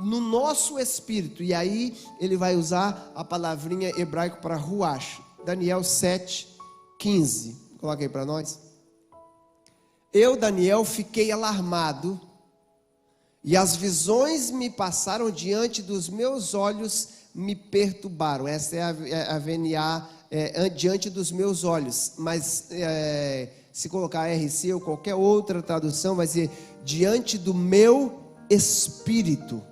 Speaker 1: no nosso espírito. E aí ele vai usar a palavrinha hebraico para ruach. Daniel 7,15. Coloca aí para nós. Eu, Daniel, fiquei alarmado, e as visões me passaram diante dos meus olhos, me perturbaram. Essa é a VNA, diante dos meus olhos. Mas se colocar RC ou qualquer outra tradução, vai dizer diante do meu espírito,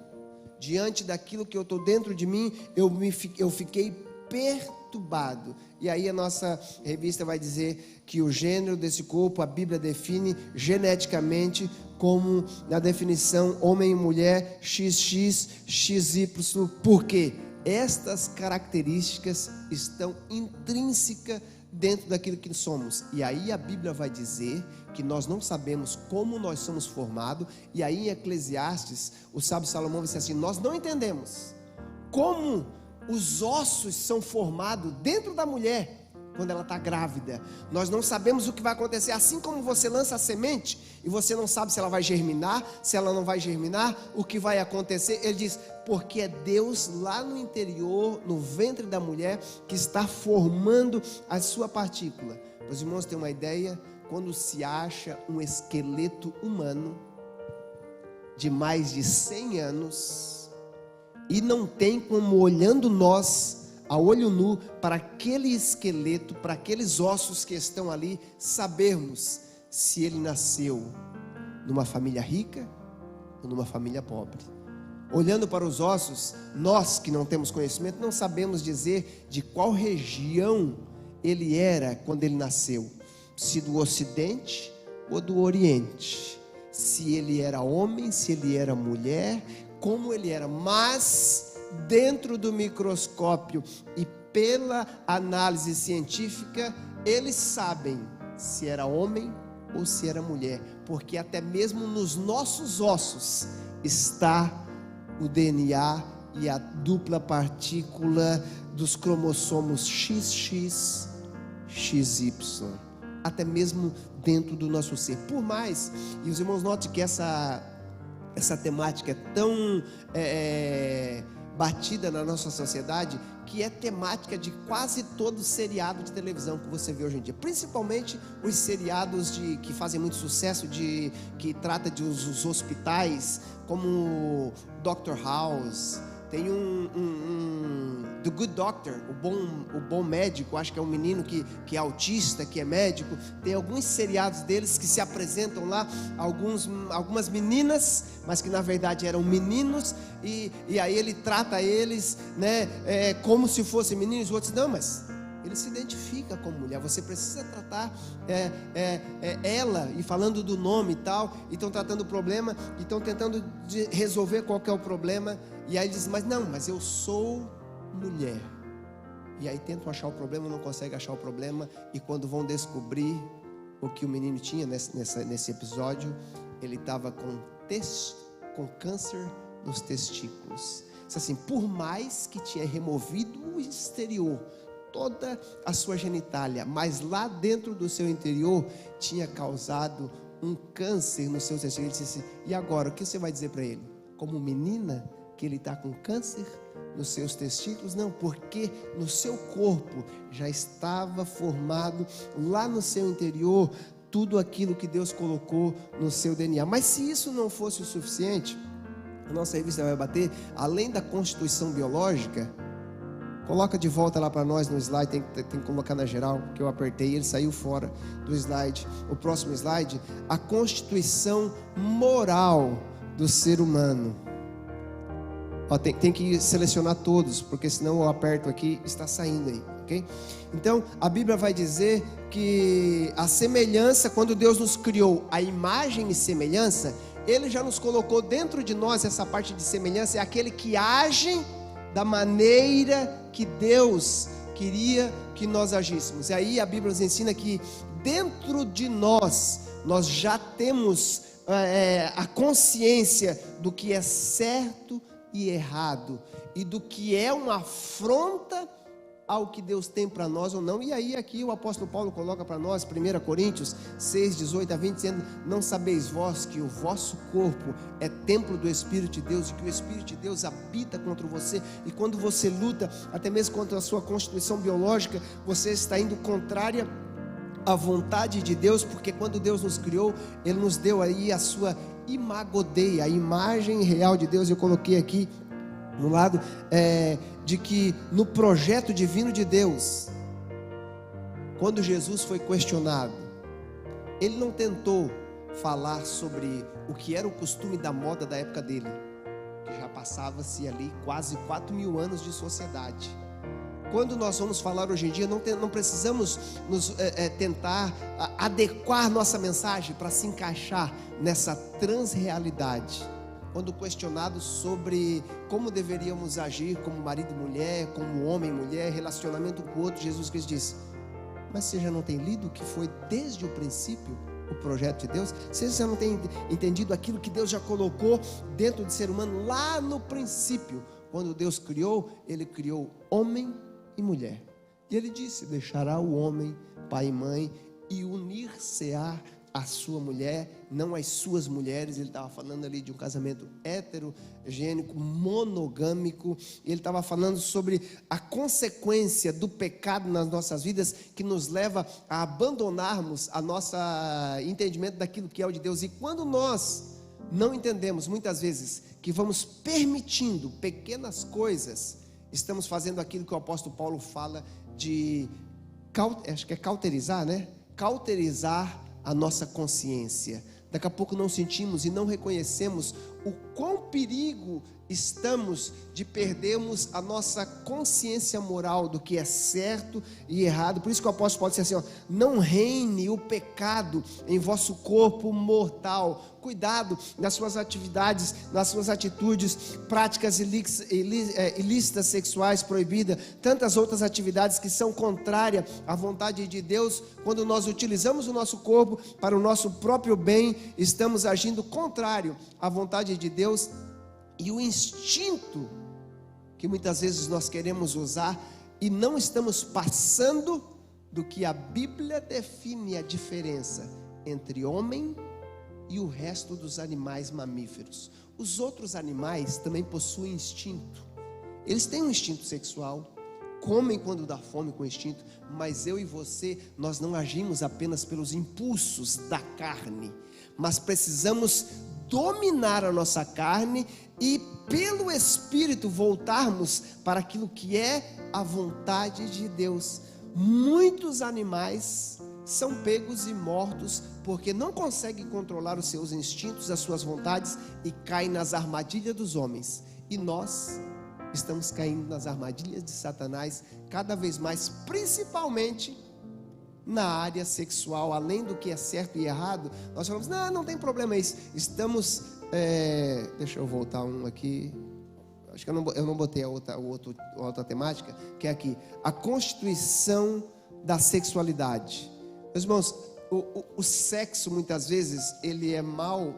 Speaker 1: diante daquilo que eu estou dentro de mim, eu fiquei perturbado. E aí a nossa revista vai dizer que o gênero desse corpo, a Bíblia define geneticamente como, na definição, homem e mulher, XX, XY. Por quê? Estas características estão intrínsecas dentro daquilo que somos. E aí a Bíblia vai dizer que nós não sabemos como nós somos formados. E aí em Eclesiastes, o sábio Salomão vai dizer assim: nós não entendemos como os ossos são formados dentro da mulher quando ela está grávida. Nós não sabemos o que vai acontecer. Assim como você lança a semente e você não sabe se ela vai germinar, se ela não vai germinar, o que vai acontecer. Ele diz: porque é Deus lá no interior, no ventre da mulher, que está formando a sua partícula. Os irmãos têm uma ideia? Quando se acha um esqueleto humano de mais de 100 anos e não tem como, olhando nós a olho nu para aquele esqueleto, para aqueles ossos que estão ali, sabermos se ele nasceu numa família rica ou numa família pobre. Olhando para os ossos, nós que não temos conhecimento, não sabemos dizer de qual região ele era quando ele nasceu, se do Ocidente ou do Oriente, se ele era homem, se ele era mulher, como ele era. Mas dentro do microscópio e pela análise científica, eles sabem se era homem ou se era mulher, porque até mesmo nos nossos ossos está o DNA e a dupla partícula dos cromossomos XX, XY, até mesmo dentro do nosso ser. Por mais, e os irmãos notem que essa temática é tão batida na nossa sociedade, que é temática de quase todo seriado de televisão que você vê hoje em dia, principalmente os seriados que fazem muito sucesso, que trata de os hospitais, como Dr. House. Tem The Good Doctor, o bom médico. Acho que é um menino que é autista, que é médico. Tem alguns seriados deles que se apresentam lá, algumas meninas, mas que na verdade eram meninos, e aí ele trata eles, né, como se fossem meninos. Os outros não, mas ele se identifica como mulher. Você precisa tratar ela, e falando do nome e tal, e estão tratando o problema, e estão tentando resolver qual que é o problema. E aí diz: mas eu sou mulher. E aí tentam achar o problema, não conseguem achar o problema. E quando vão descobrir o que o menino tinha nesse episódio, ele estava com câncer nos testículos. Assim, por mais que tinha removido o exterior, toda a sua genitália, mas lá dentro do seu interior tinha causado um câncer nos seus testículos. Ele disse assim: e agora, o que você vai dizer para ele? Como menina, que ele está com câncer nos seus testículos? Não, porque no seu corpo já estava formado lá no seu interior tudo aquilo que Deus colocou no seu DNA. Mas se isso não fosse o suficiente, a nossa revista vai bater, além da constituição biológica. Coloca de volta lá para nós no slide, tem que colocar na geral, que eu apertei, ele saiu fora do slide. O próximo slide: a constituição moral do ser humano. Tem que selecionar todos, porque senão eu aperto aqui, está saindo aí, ok? Então, a Bíblia vai dizer que a semelhança, quando Deus nos criou a imagem e semelhança, Ele já nos colocou dentro de nós. Essa parte de semelhança é aquele que age da maneira que Deus queria que nós agíssemos. E aí a Bíblia nos ensina que dentro de nós já temos a consciência do que é certo e errado, e do que é uma afronta ao que Deus tem para nós ou não. E aí aqui o apóstolo Paulo coloca para nós, 1 Coríntios 6, 18 a 20, dizendo: não sabeis vós que o vosso corpo é templo do Espírito de Deus, e que o Espírito de Deus habita contra você? E quando você luta, até mesmo contra a sua constituição biológica, você está indo contrária à vontade de Deus, porque quando Deus nos criou, Ele nos deu aí a sua imago Dei, a imagem real de Deus. Eu coloquei aqui no lado de que no projeto divino de Deus, quando Jesus foi questionado, Ele não tentou falar sobre o que era o costume da moda da época dele, que já passava-se ali quase 4.000 anos de sociedade. Quando nós vamos falar hoje em dia, não precisamos tentar adequar nossa mensagem para se encaixar nessa transrealidade. Quando questionados sobre como deveríamos agir como marido e mulher, como homem e mulher, relacionamento com o outro, Jesus Cristo disse: Mas você já não tem lido o que foi desde o princípio o projeto de Deus? Você já não tem entendido aquilo que Deus já colocou dentro do ser humano lá no princípio? Quando Deus criou, Ele criou homem e mulher. E Ele disse: deixará o homem pai e mãe e unir-se-á a sua mulher, não as suas mulheres. Ele estava falando ali de um casamento heterogênico, monogâmico. Ele estava falando sobre a consequência do pecado nas nossas vidas, que nos leva a abandonarmos a nossa entendimento daquilo que é o de Deus. E quando nós não entendemos, muitas vezes, que vamos permitindo pequenas coisas, estamos fazendo aquilo que o apóstolo Paulo fala de, acho que é cauterizar, né? Cauterizar a nossa consciência. Daqui a pouco não sentimos e não reconhecemos o quão perigo estamos de perdermos a nossa consciência moral do que é certo e errado. Por isso que o apóstolo pode dizer assim, não reine o pecado em vosso corpo mortal. Cuidado nas suas atividades, nas suas atitudes, práticas ilícitas sexuais proibidas, tantas outras atividades que são contrárias à vontade de Deus. Quando nós utilizamos o nosso corpo para o nosso próprio bem, estamos agindo contrário à vontade de Deus. E o instinto que muitas vezes nós queremos usar e não estamos passando do que a Bíblia define a diferença entre homem e o resto dos animais mamíferos. Os outros animais também possuem instinto. Eles têm um instinto sexual, comem quando dá fome com instinto, mas eu e você, nós não agimos apenas pelos impulsos da carne, mas precisamos dominar a nossa carne e pelo Espírito voltarmos para aquilo que é a vontade de Deus. Muitos animais são pegos e mortos porque não conseguem controlar os seus instintos, as suas vontades, e caem nas armadilhas dos homens. E nós estamos caindo nas armadilhas de Satanás cada vez mais, principalmente na área sexual. Além do que é certo e errado, nós falamos, não tem problema isso. Estamos, deixa eu voltar um aqui, acho que eu não botei a outra temática, que é aqui, a constituição da sexualidade. Meus irmãos, o sexo muitas vezes ele é mal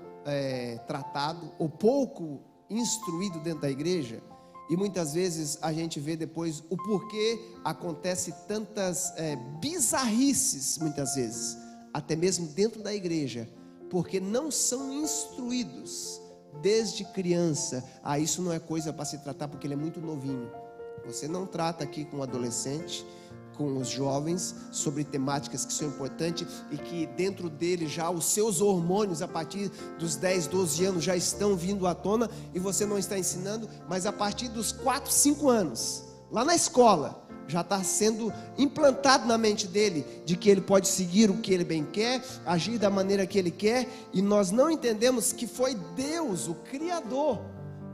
Speaker 1: tratado ou pouco instruído dentro da igreja. E muitas vezes a gente vê depois o porquê acontece tantas bizarrices, muitas vezes, até mesmo dentro da igreja, porque não são instruídos desde criança. Isso não é coisa para se tratar porque ele é muito novinho. Você não trata aqui com um adolescente, com os jovens, sobre temáticas que são importantes e que dentro dele já os seus hormônios a partir dos 10, 12 anos já estão vindo à tona, e você não está ensinando, mas a partir dos 4, 5 anos, lá na escola, já está sendo implantado na mente dele, de que ele pode seguir o que ele bem quer, agir da maneira que ele quer, e nós não entendemos que foi Deus, o Criador,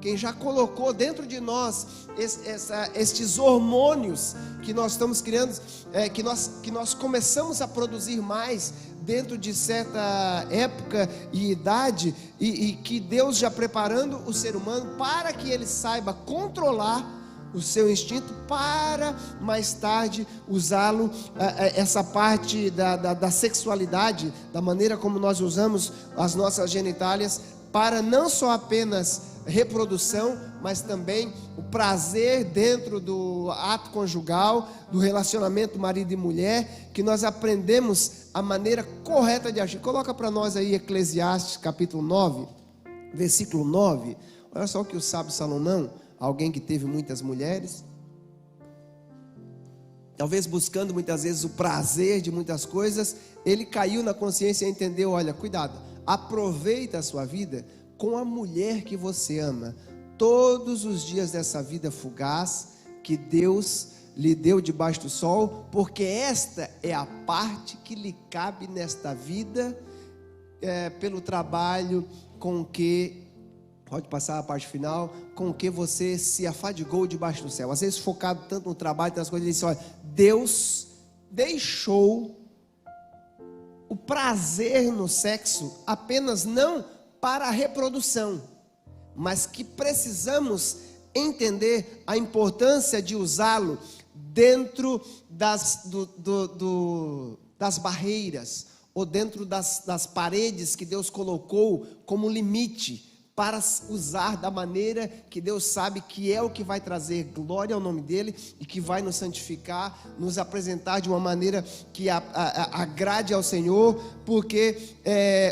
Speaker 1: quem já colocou dentro de nós estes hormônios que nós estamos criando, que nós começamos a produzir mais dentro de certa época e idade, e que Deus já preparando o ser humano para que ele saiba controlar o seu instinto, para mais tarde usá-lo, essa parte da sexualidade, da maneira como nós usamos as nossas genitálias, para não só apenas reprodução, mas também o prazer dentro do ato conjugal, do relacionamento marido e mulher, que nós aprendemos a maneira correta de agir. Coloca para nós aí Eclesiastes capítulo 9, versículo 9. Olha só o que o sábio Salomão, alguém que teve muitas mulheres, talvez buscando muitas vezes o prazer de muitas coisas, ele caiu na consciência e entendeu, olha, cuidado, aproveita a sua vida com a mulher que você ama, todos os dias dessa vida fugaz, que Deus lhe deu debaixo do sol, porque esta é a parte que lhe cabe nesta vida, pelo trabalho com que, pode passar a parte final, com que você se afadigou debaixo do céu. Às vezes focado tanto no trabalho, nas coisas, ele diz, olha, Deus deixou o prazer no sexo apenas não para a reprodução, mas que precisamos entender a importância de usá-lo dentro das barreiras, ou dentro das paredes que Deus colocou como limite, para usar da maneira que Deus sabe que é o que vai trazer glória ao nome dEle, e que vai nos santificar, nos apresentar de uma maneira que agrade ao Senhor, porque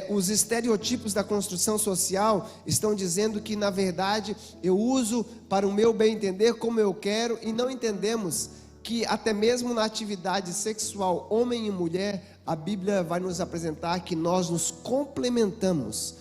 Speaker 1: os estereotipos da construção social estão dizendo que, na verdade, eu uso para o meu bem entender como eu quero, e não entendemos que até mesmo na atividade sexual, homem e mulher, a Bíblia vai nos apresentar que nós nos completamos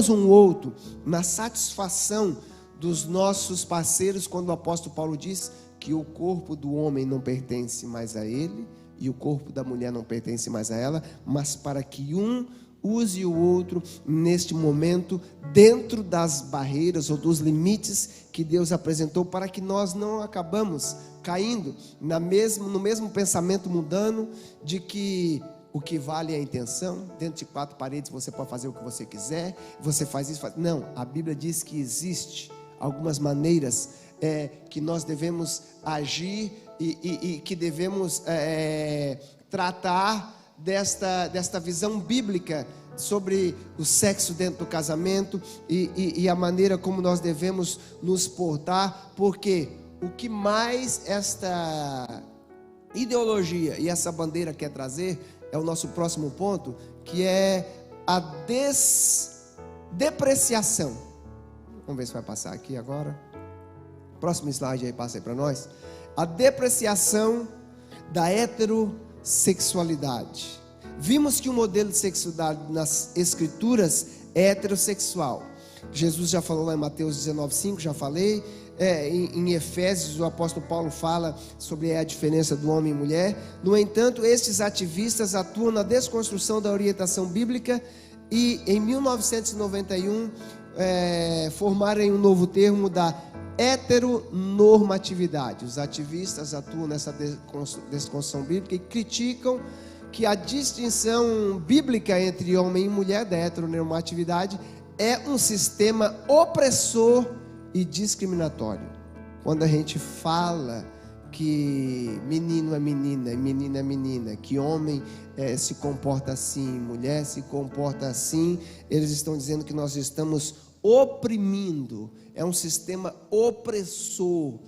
Speaker 1: um outro na satisfação dos nossos parceiros, quando o apóstolo Paulo diz que o corpo do homem não pertence mais a ele e o corpo da mulher não pertence mais a ela, mas para que um use o outro neste momento, dentro das barreiras ou dos limites que Deus apresentou, para que nós não acabamos caindo no mesmo pensamento mundano de que o que vale é a intenção. Dentro de 4 paredes você pode fazer o que você quiser, você faz isso, faz... Não, a Bíblia diz que existe algumas maneiras que nós devemos agir e que devemos tratar desta visão bíblica sobre o sexo dentro do casamento e a maneira como nós devemos nos portar, porque o que mais esta ideologia e essa bandeira quer trazer é o nosso próximo ponto, que é a depreciação. Vamos ver se vai passar aqui agora. Próximo slide aí, passa aí para nós. A depreciação da heterossexualidade. Vimos que o modelo de sexualidade nas escrituras é heterossexual. Jesus já falou lá em Mateus 19:5, já falei. Em Efésios, o apóstolo Paulo fala sobre a diferença do homem e mulher. No entanto, estes ativistas atuam na desconstrução da orientação bíblica e, em 1991, formaram um novo termo da heteronormatividade. Os ativistas atuam nessa desconstrução bíblica e criticam que a distinção bíblica entre homem e mulher, da heteronormatividade, é um sistema opressor e discriminatório. Quando a gente fala que menino é menina e menina é menina, que homem se comporta assim, mulher se comporta assim, eles estão dizendo que nós estamos oprimindo, é um sistema opressor.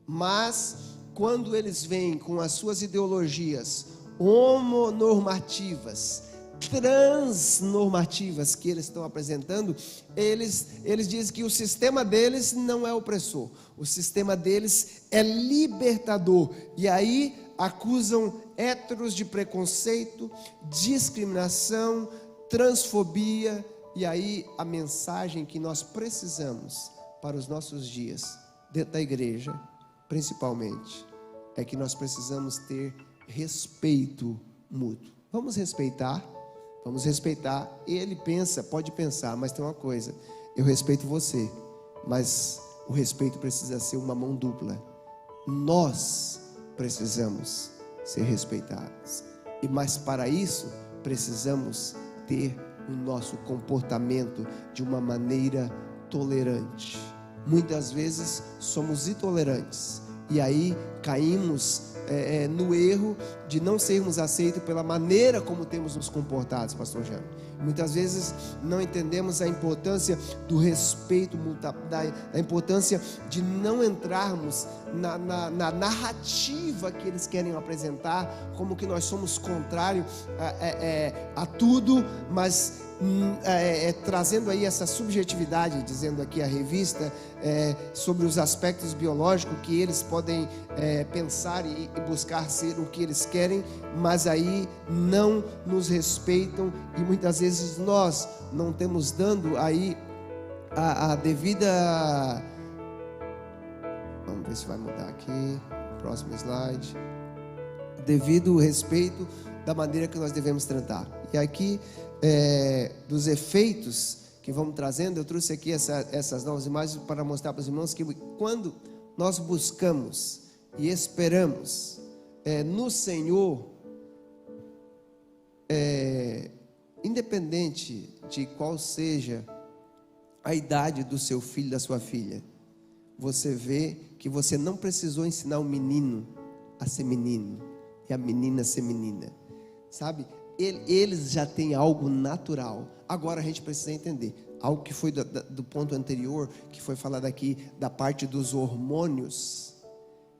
Speaker 1: Mas quando eles vêm com as suas ideologias homonormativas, transnormativas que eles estão apresentando, eles dizem que o sistema deles não é opressor, o sistema deles é libertador, e aí acusam héteros de preconceito, discriminação, transfobia. E aí a mensagem que nós precisamos para os nossos dias, dentro da igreja principalmente, é que nós precisamos ter respeito mútuo. Vamos respeitar. Ele pensa, pode pensar, mas tem uma coisa: eu respeito você, mas o respeito precisa ser uma mão dupla. Nós precisamos ser respeitados, mas para isso precisamos ter o nosso comportamento de uma maneira tolerante. Muitas vezes somos intolerantes e aí caímos no erro de não sermos aceitos pela maneira como temos nos comportado, pastor Jânio. Muitas vezes não entendemos a importância do respeito, da importância de não entrarmos na narrativa que eles querem apresentar, como que nós somos contrários a tudo, mas trazendo aí essa subjetividade, dizendo aqui a revista, sobre os aspectos biológicos que eles podem pensar e buscar ser o que eles querem, mas aí não nos respeitam, e muitas vezes nós não temos dando aí a devida... Vamos ver se vai mudar aqui, próximo slide. Devido respeito da maneira que nós devemos tratar. E aqui, dos efeitos que vamos trazendo, eu trouxe aqui essas novas imagens para mostrar para os irmãos que quando nós buscamos e esperamos no Senhor, independente de qual seja a idade do seu filho, da sua filha, você vê que você não precisou ensinar o menino a ser menino e a menina a ser menina, sabe? Eles já têm algo natural. Agora a gente precisa entender algo que foi do ponto anterior, que foi falado aqui da parte dos hormônios.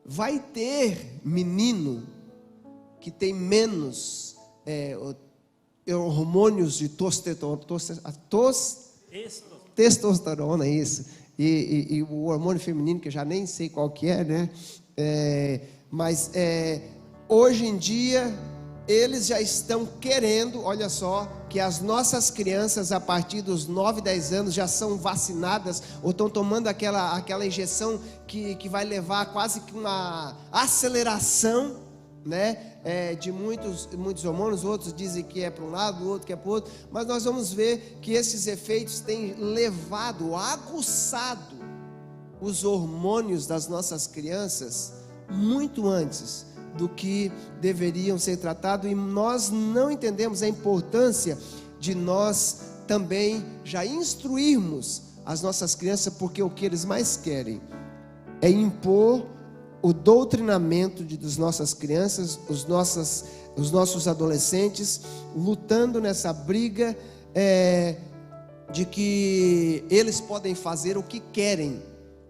Speaker 1: Vai ter menino que tem menos hormônios de testosterona, isso, e o hormônio feminino, que eu já nem sei qual que é, né? Mas hoje em dia eles já estão querendo, olha só, que as nossas crianças a partir dos 9, 10 anos já são vacinadas ou estão tomando aquela injeção que vai levar quase que uma aceleração, né? De muitos hormônios. Outros dizem que é para um lado, outro que é para o outro, mas nós vamos ver que esses efeitos têm levado, aguçado os hormônios das nossas crianças muito antes do que deveriam ser tratados, e nós não entendemos a importância de nós também já instruirmos as nossas crianças, porque o que eles mais querem é impor o doutrinamento das nossas crianças, os nossos adolescentes, lutando nessa briga de que eles podem fazer o que querem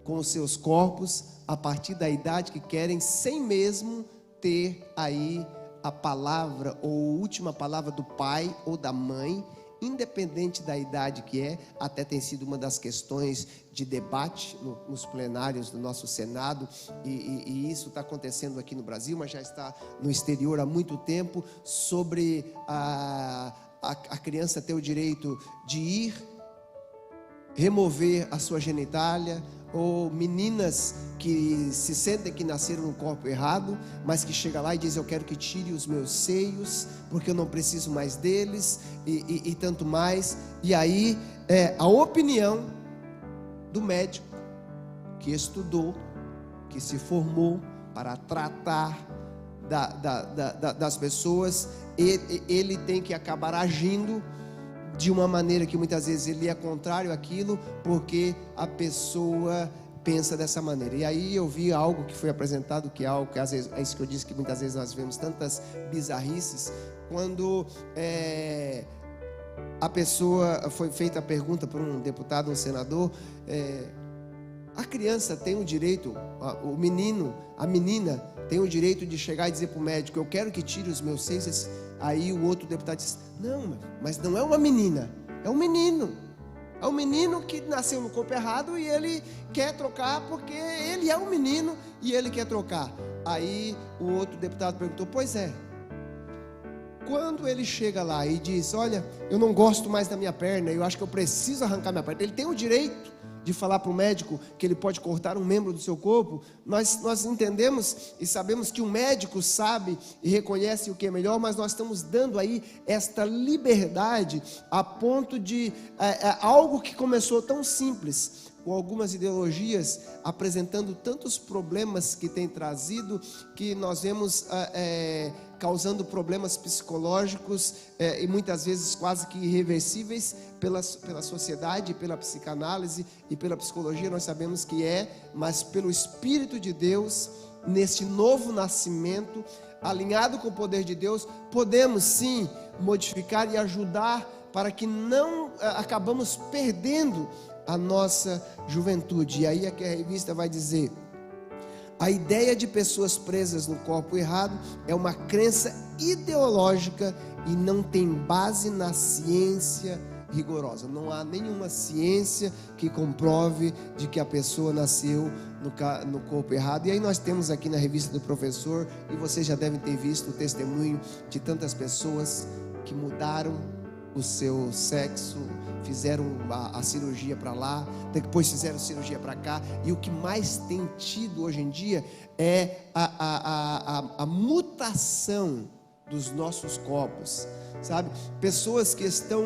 Speaker 1: com os seus corpos, a partir da idade que querem, sem mesmo ter aí a palavra ou a última palavra do pai ou da mãe, independente da idade que é. Até tem sido uma das questões de debate nos plenários do nosso Senado, e isso está acontecendo aqui no Brasil, mas já está no exterior há muito tempo, sobre a criança ter o direito de ir remover a sua genitália, ou meninas que se sentem que nasceram no corpo errado, mas que chega lá e diz: eu quero que tire os meus seios, porque eu não preciso mais deles, e tanto mais. E aí a opinião do médico que estudou, que se formou para tratar das pessoas, ele tem que acabar agindo de uma maneira que muitas vezes ele é contrário àquilo, porque a pessoa pensa dessa maneira. E aí eu vi algo que foi apresentado, que é algo que às vezes, é isso que eu disse, que muitas vezes nós vemos tantas bizarrices, quando a pessoa, foi feita a pergunta por um deputado, um senador, a criança tem o direito, o menino, a menina tem o direito de chegar e dizer para o médico: eu quero que tire os meus seios. Aí o outro deputado disse: não, mas não é uma menina, é um menino. É um menino que nasceu no corpo errado e ele quer trocar porque ele é um menino e ele quer trocar. Aí o outro deputado perguntou: pois é, quando ele chega lá e diz: olha, eu não gosto mais da minha perna, eu acho que eu preciso arrancar minha perna, ele tem o direito de falar para o médico que ele pode cortar um membro do seu corpo? Nós entendemos e sabemos que o médico sabe e reconhece o que é melhor, mas nós estamos dando aí esta liberdade a ponto de algo que começou tão simples, com algumas ideologias apresentando tantos problemas que tem trazido, que nós vemos causando problemas psicológicos e muitas vezes quase que irreversíveis pela sociedade, pela psicanálise e pela psicologia. Nós sabemos que mas pelo Espírito de Deus, neste novo nascimento, alinhado com o poder de Deus, podemos sim modificar e ajudar para que não acabamos perdendo a nossa juventude. E aí é que a revista vai dizer: a ideia de pessoas presas no corpo errado é uma crença ideológica e não tem base na ciência rigorosa. Não há nenhuma ciência que comprove de que a pessoa nasceu no corpo errado. E aí nós temos aqui na revista do professor, e vocês já devem ter visto o testemunho de tantas pessoas que mudaram o seu sexo, fizeram a cirurgia para lá, depois fizeram cirurgia para cá, e o que mais tem tido hoje em dia é a mutação dos nossos corpos, sabe? Pessoas que estão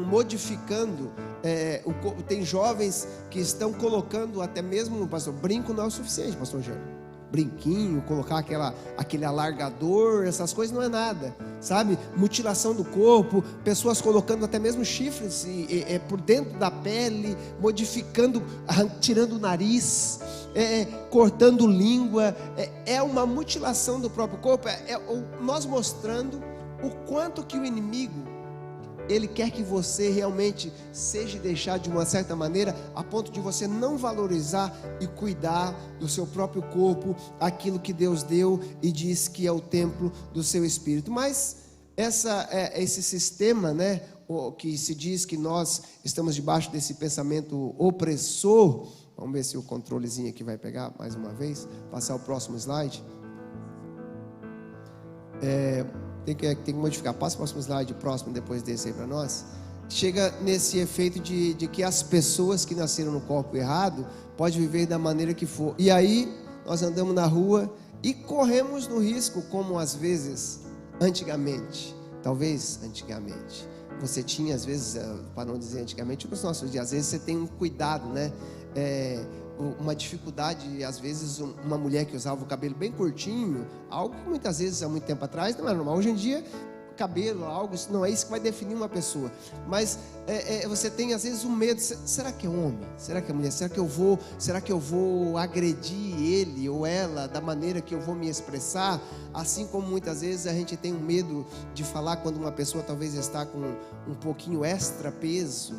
Speaker 1: modificando o corpo. Tem jovens que estão colocando até mesmo, pastor, brinco não é o suficiente, pastor Gênero. brinquinho, colocar aquele alargador, essas coisas não é nada, sabe? Mutilação do corpo, pessoas colocando até mesmo chifres por dentro da pele, modificando, tirando o nariz, cortando língua, é uma mutilação do próprio corpo, nós mostrando o quanto que o inimigo, ele quer que você realmente seja deixado de uma certa maneira, a ponto de você não valorizar e cuidar do seu próprio corpo, aquilo que Deus deu e diz que é o templo do seu espírito. Mas esse sistema, né, que se diz que nós estamos debaixo desse pensamento opressor. Vamos ver se o controlezinho aqui vai pegar mais uma vez, passar o próximo slide. Tem que modificar. Passa o próximo slide, próximo, depois desse aí para nós. Chega nesse efeito de que as pessoas que nasceram no corpo errado podem viver da maneira que for. E aí nós andamos na rua e corremos no risco, como às vezes antigamente, talvez antigamente você tinha, às vezes, para não dizer antigamente, nos nossos dias, às vezes você tem um cuidado, né? Uma dificuldade, às vezes uma mulher que usava o cabelo bem curtinho, algo que muitas vezes há muito tempo atrás não era normal. Hoje em dia, cabelo, algo, não é isso que vai definir uma pessoa, mas você tem às vezes um medo. Será que é homem? Será que é mulher? Será que eu vou agredir ele ou ela da maneira que eu vou me expressar? Assim como muitas vezes a gente tem um medo de falar quando uma pessoa talvez está com um pouquinho extra peso.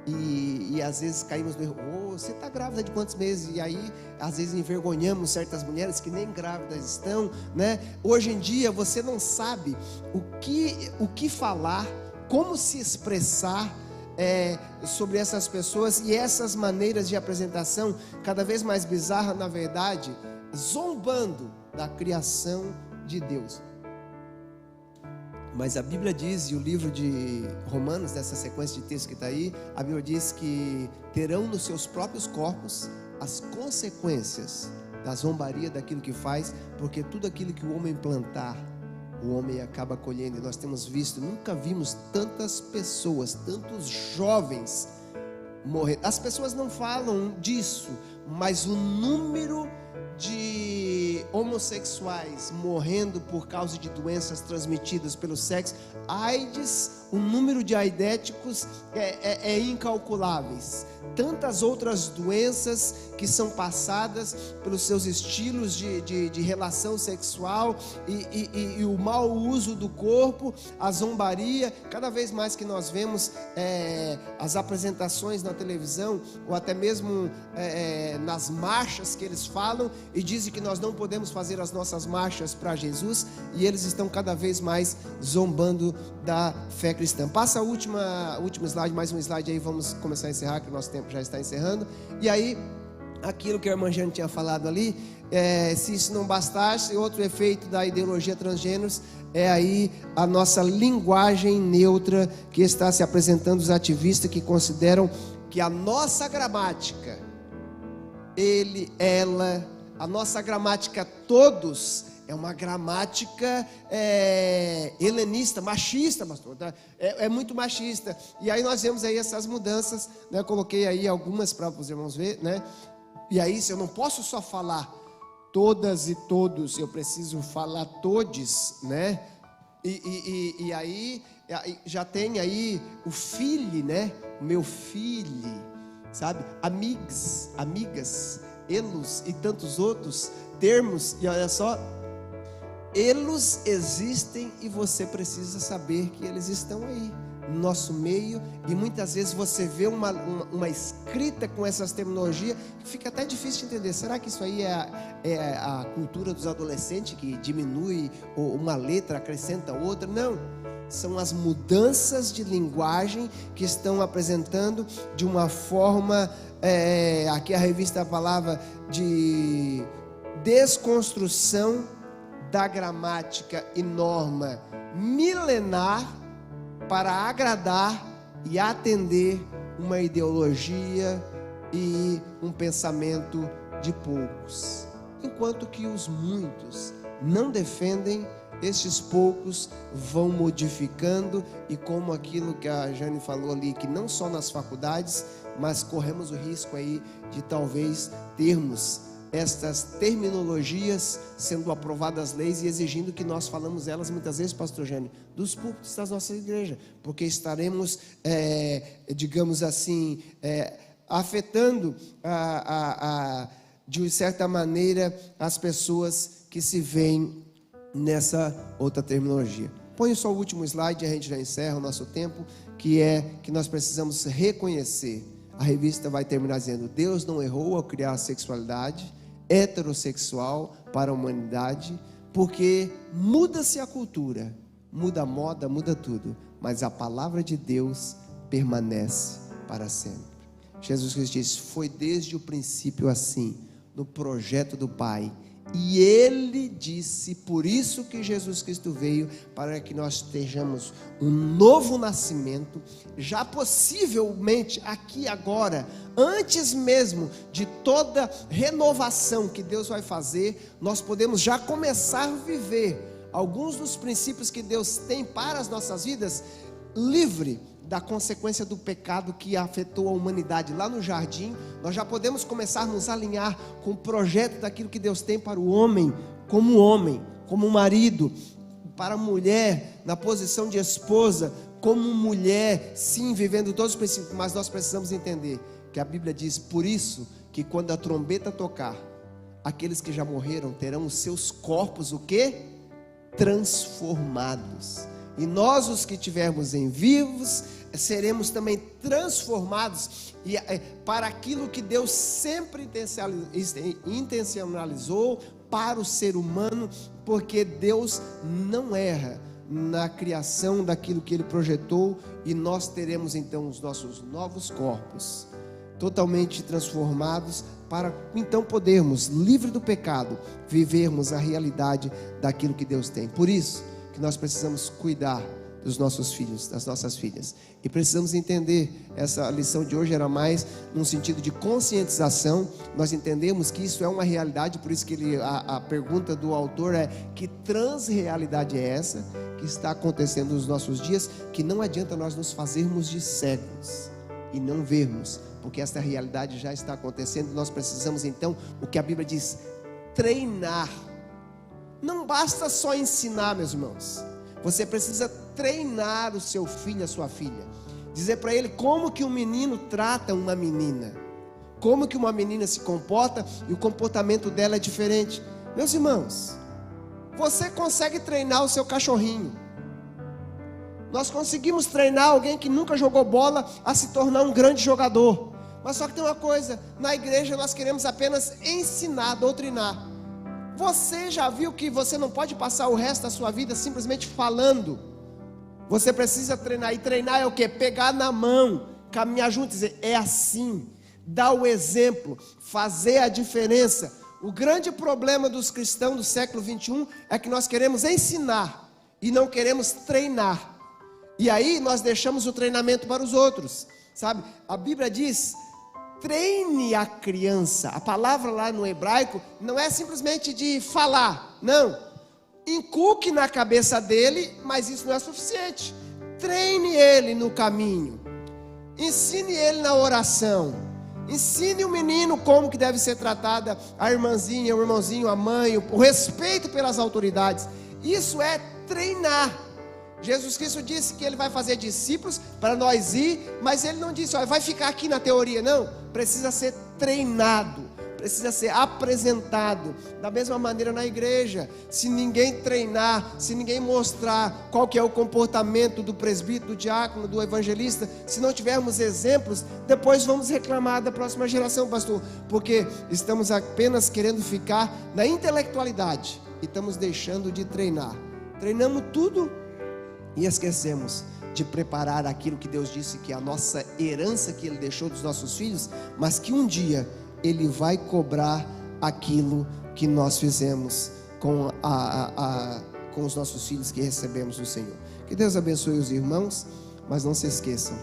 Speaker 1: E às vezes caímos no erro. Você está grávida de quantos meses? E aí às vezes envergonhamos certas mulheres que nem grávidas estão, né? Hoje em dia você não sabe o que falar, como se expressar sobre essas pessoas, e essas maneiras de apresentação cada vez mais bizarra, na verdade, zombando da criação de Deus. Mas a Bíblia diz, e o livro de Romanos, dessa sequência de textos que está aí, a Bíblia diz que terão nos seus próprios corpos as consequências da zombaria daquilo que faz, porque tudo aquilo que o homem plantar, o homem acaba colhendo. E nós temos visto, nunca vimos tantas pessoas, tantos jovens morrer. As pessoas não falam disso, mas o número de homossexuais morrendo por causa de doenças transmitidas pelo sexo, AIDS, o número de aidéticos é incalculáveis. Tantas outras doenças que são passadas pelos seus estilos de relação sexual e o mau uso do corpo, a zombaria. Cada vez mais que nós vemos as apresentações na televisão, ou até mesmo nas marchas que eles falam e dizem que nós não podemos fazer as nossas marchas para Jesus, e eles estão cada vez mais zombando da fé cristã. Passa o último slide, mais um slide aí, vamos começar a encerrar, que o nosso tempo já está encerrando. E aí, aquilo que a irmã Jane tinha falado ali, se isso não bastasse, outro efeito da ideologia transgêneros é aí a nossa linguagem neutra que está se apresentando, os ativistas que consideram que a nossa gramática, a nossa gramática todos, é uma gramática helenista, machista, pastor, tá? É muito machista. E aí nós vemos aí essas mudanças, né? Eu coloquei aí algumas para os irmãos ver, né? E aí, se eu não posso só falar todas e todos, eu preciso falar todes, né? E aí já tem aí o filho, né? Meu filho, sabe? Amigas, elos e tantos outros termos. E olha só, eles existem e você precisa saber que eles estão aí no nosso meio, e muitas vezes você vê uma escrita com essas terminologias que fica até difícil de entender. Será que isso aí é a cultura dos adolescentes que diminui uma letra, acrescenta outra? Não, são as mudanças de linguagem que estão apresentando de uma forma, aqui a revista, a palavra de desconstrução da gramática e norma milenar para agradar e atender uma ideologia e um pensamento de poucos, enquanto que os muitos não defendem, estes poucos vão modificando. E como aquilo que a Jane falou ali, que não só nas faculdades, mas corremos o risco aí de talvez termos estas terminologias sendo aprovadas leis e exigindo que nós falamos elas muitas vezes, pastor Jânio, dos púlpitos das nossas igrejas, porque estaremos, digamos assim, afetando de certa maneira as pessoas que se veem nessa outra terminologia. Põe só o último slide e a gente já encerra o nosso tempo, que é que nós precisamos reconhecer. A revista vai terminar dizendo: Deus não errou ao criar a sexualidade heterossexual para a humanidade, porque muda-se a cultura, muda a moda, muda tudo, mas a palavra de Deus permanece para sempre. Jesus Cristo disse: foi desde o princípio assim, no projeto do Pai. E Ele disse, por isso que Jesus Cristo veio, para que nós estejamos um novo nascimento, já possivelmente aqui agora, antes mesmo de toda renovação que Deus vai fazer, nós podemos já começar a viver alguns dos princípios que Deus tem para as nossas vidas, livre da consequência do pecado que afetou a humanidade lá no jardim. Nós já podemos começar a nos alinhar com o projeto daquilo que Deus tem para o homem, como marido, para a mulher, na posição de esposa, como mulher, sim, vivendo todos os princípios. Mas nós precisamos entender que a Bíblia diz, por isso, que quando a trombeta tocar, aqueles que já morreram terão os seus corpos, o quê? Transformados. E nós, os que tivermos em vivos, seremos também transformados para aquilo que Deus sempre intencionalizou para o ser humano, porque Deus não erra na criação daquilo que Ele projetou, e nós teremos então os nossos novos corpos totalmente transformados, para então podermos, livre do pecado, vivermos a realidade daquilo que Deus tem. Por isso que nós precisamos cuidar dos nossos filhos, das nossas filhas, e precisamos entender, essa lição de hoje era mais num sentido de conscientização. Nós entendemos que isso é uma realidade, por isso que a pergunta do autor é: que transrealidade é essa que está acontecendo nos nossos dias, que não adianta nós nos fazermos de cegos e não vermos, porque esta realidade já está acontecendo. Nós precisamos então, o que a Bíblia diz, treinar. Não basta só ensinar, meus irmãos. Você precisa treinar o seu filho, a sua filha. Dizer para ele como que um menino trata uma menina, como que uma menina se comporta, e o comportamento dela é diferente. Meus irmãos, você consegue treinar o seu cachorrinho. Nós conseguimos treinar alguém que nunca jogou bola a se tornar um grande jogador. Mas só que tem uma coisa, na igreja nós queremos apenas ensinar, doutrinar. Você já viu que você não pode passar o resto da sua vida simplesmente falando? Você precisa treinar, e treinar é o quê? Pegar na mão, caminhar junto, dizer, é assim, dar o exemplo, fazer a diferença. O grande problema dos cristãos do século 21 é que nós queremos ensinar e não queremos treinar. E aí nós deixamos o treinamento para os outros, sabe? A Bíblia diz: treine a criança. A palavra lá no hebraico não é simplesmente de falar, não. Inculque na cabeça dele, mas isso não é suficiente. Treine ele no caminho, ensine ele na oração, ensine o menino como que deve ser tratada a irmãzinha, o irmãozinho, a mãe, o respeito pelas autoridades. Isso é treinar. Jesus Cristo disse que Ele vai fazer discípulos para nós ir, mas Ele não disse, olha, vai ficar aqui na teoria, não. Precisa ser treinado, precisa ser apresentado. Da mesma maneira na igreja, se ninguém treinar, se ninguém mostrar qual que é o comportamento do presbítero, do diácono, do evangelista, se não tivermos exemplos, depois vamos reclamar da próxima geração, pastor, porque estamos apenas querendo ficar na intelectualidade e estamos deixando de treinar. Treinamos tudo e esquecemos de preparar aquilo que Deus disse que é a nossa herança que Ele deixou dos nossos filhos, mas que um dia Ele vai cobrar aquilo que nós fizemos com os nossos filhos que recebemos do Senhor. Que Deus abençoe os irmãos, mas não se esqueçam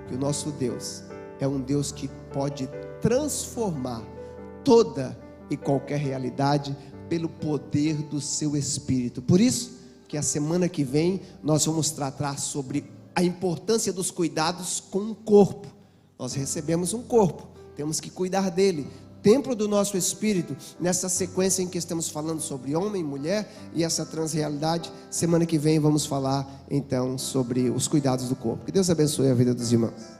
Speaker 1: que o nosso Deus é um Deus que pode transformar toda e qualquer realidade pelo poder do seu Espírito. Por isso que a semana que vem nós vamos tratar sobre a importância dos cuidados com o corpo. Nós recebemos um corpo, temos que cuidar dele. templo do nosso espírito, nessa sequência em que estamos falando sobre homem e mulher e essa transrealidade. Semana que vem vamos falar então sobre os cuidados do corpo. Que Deus abençoe a vida dos irmãos.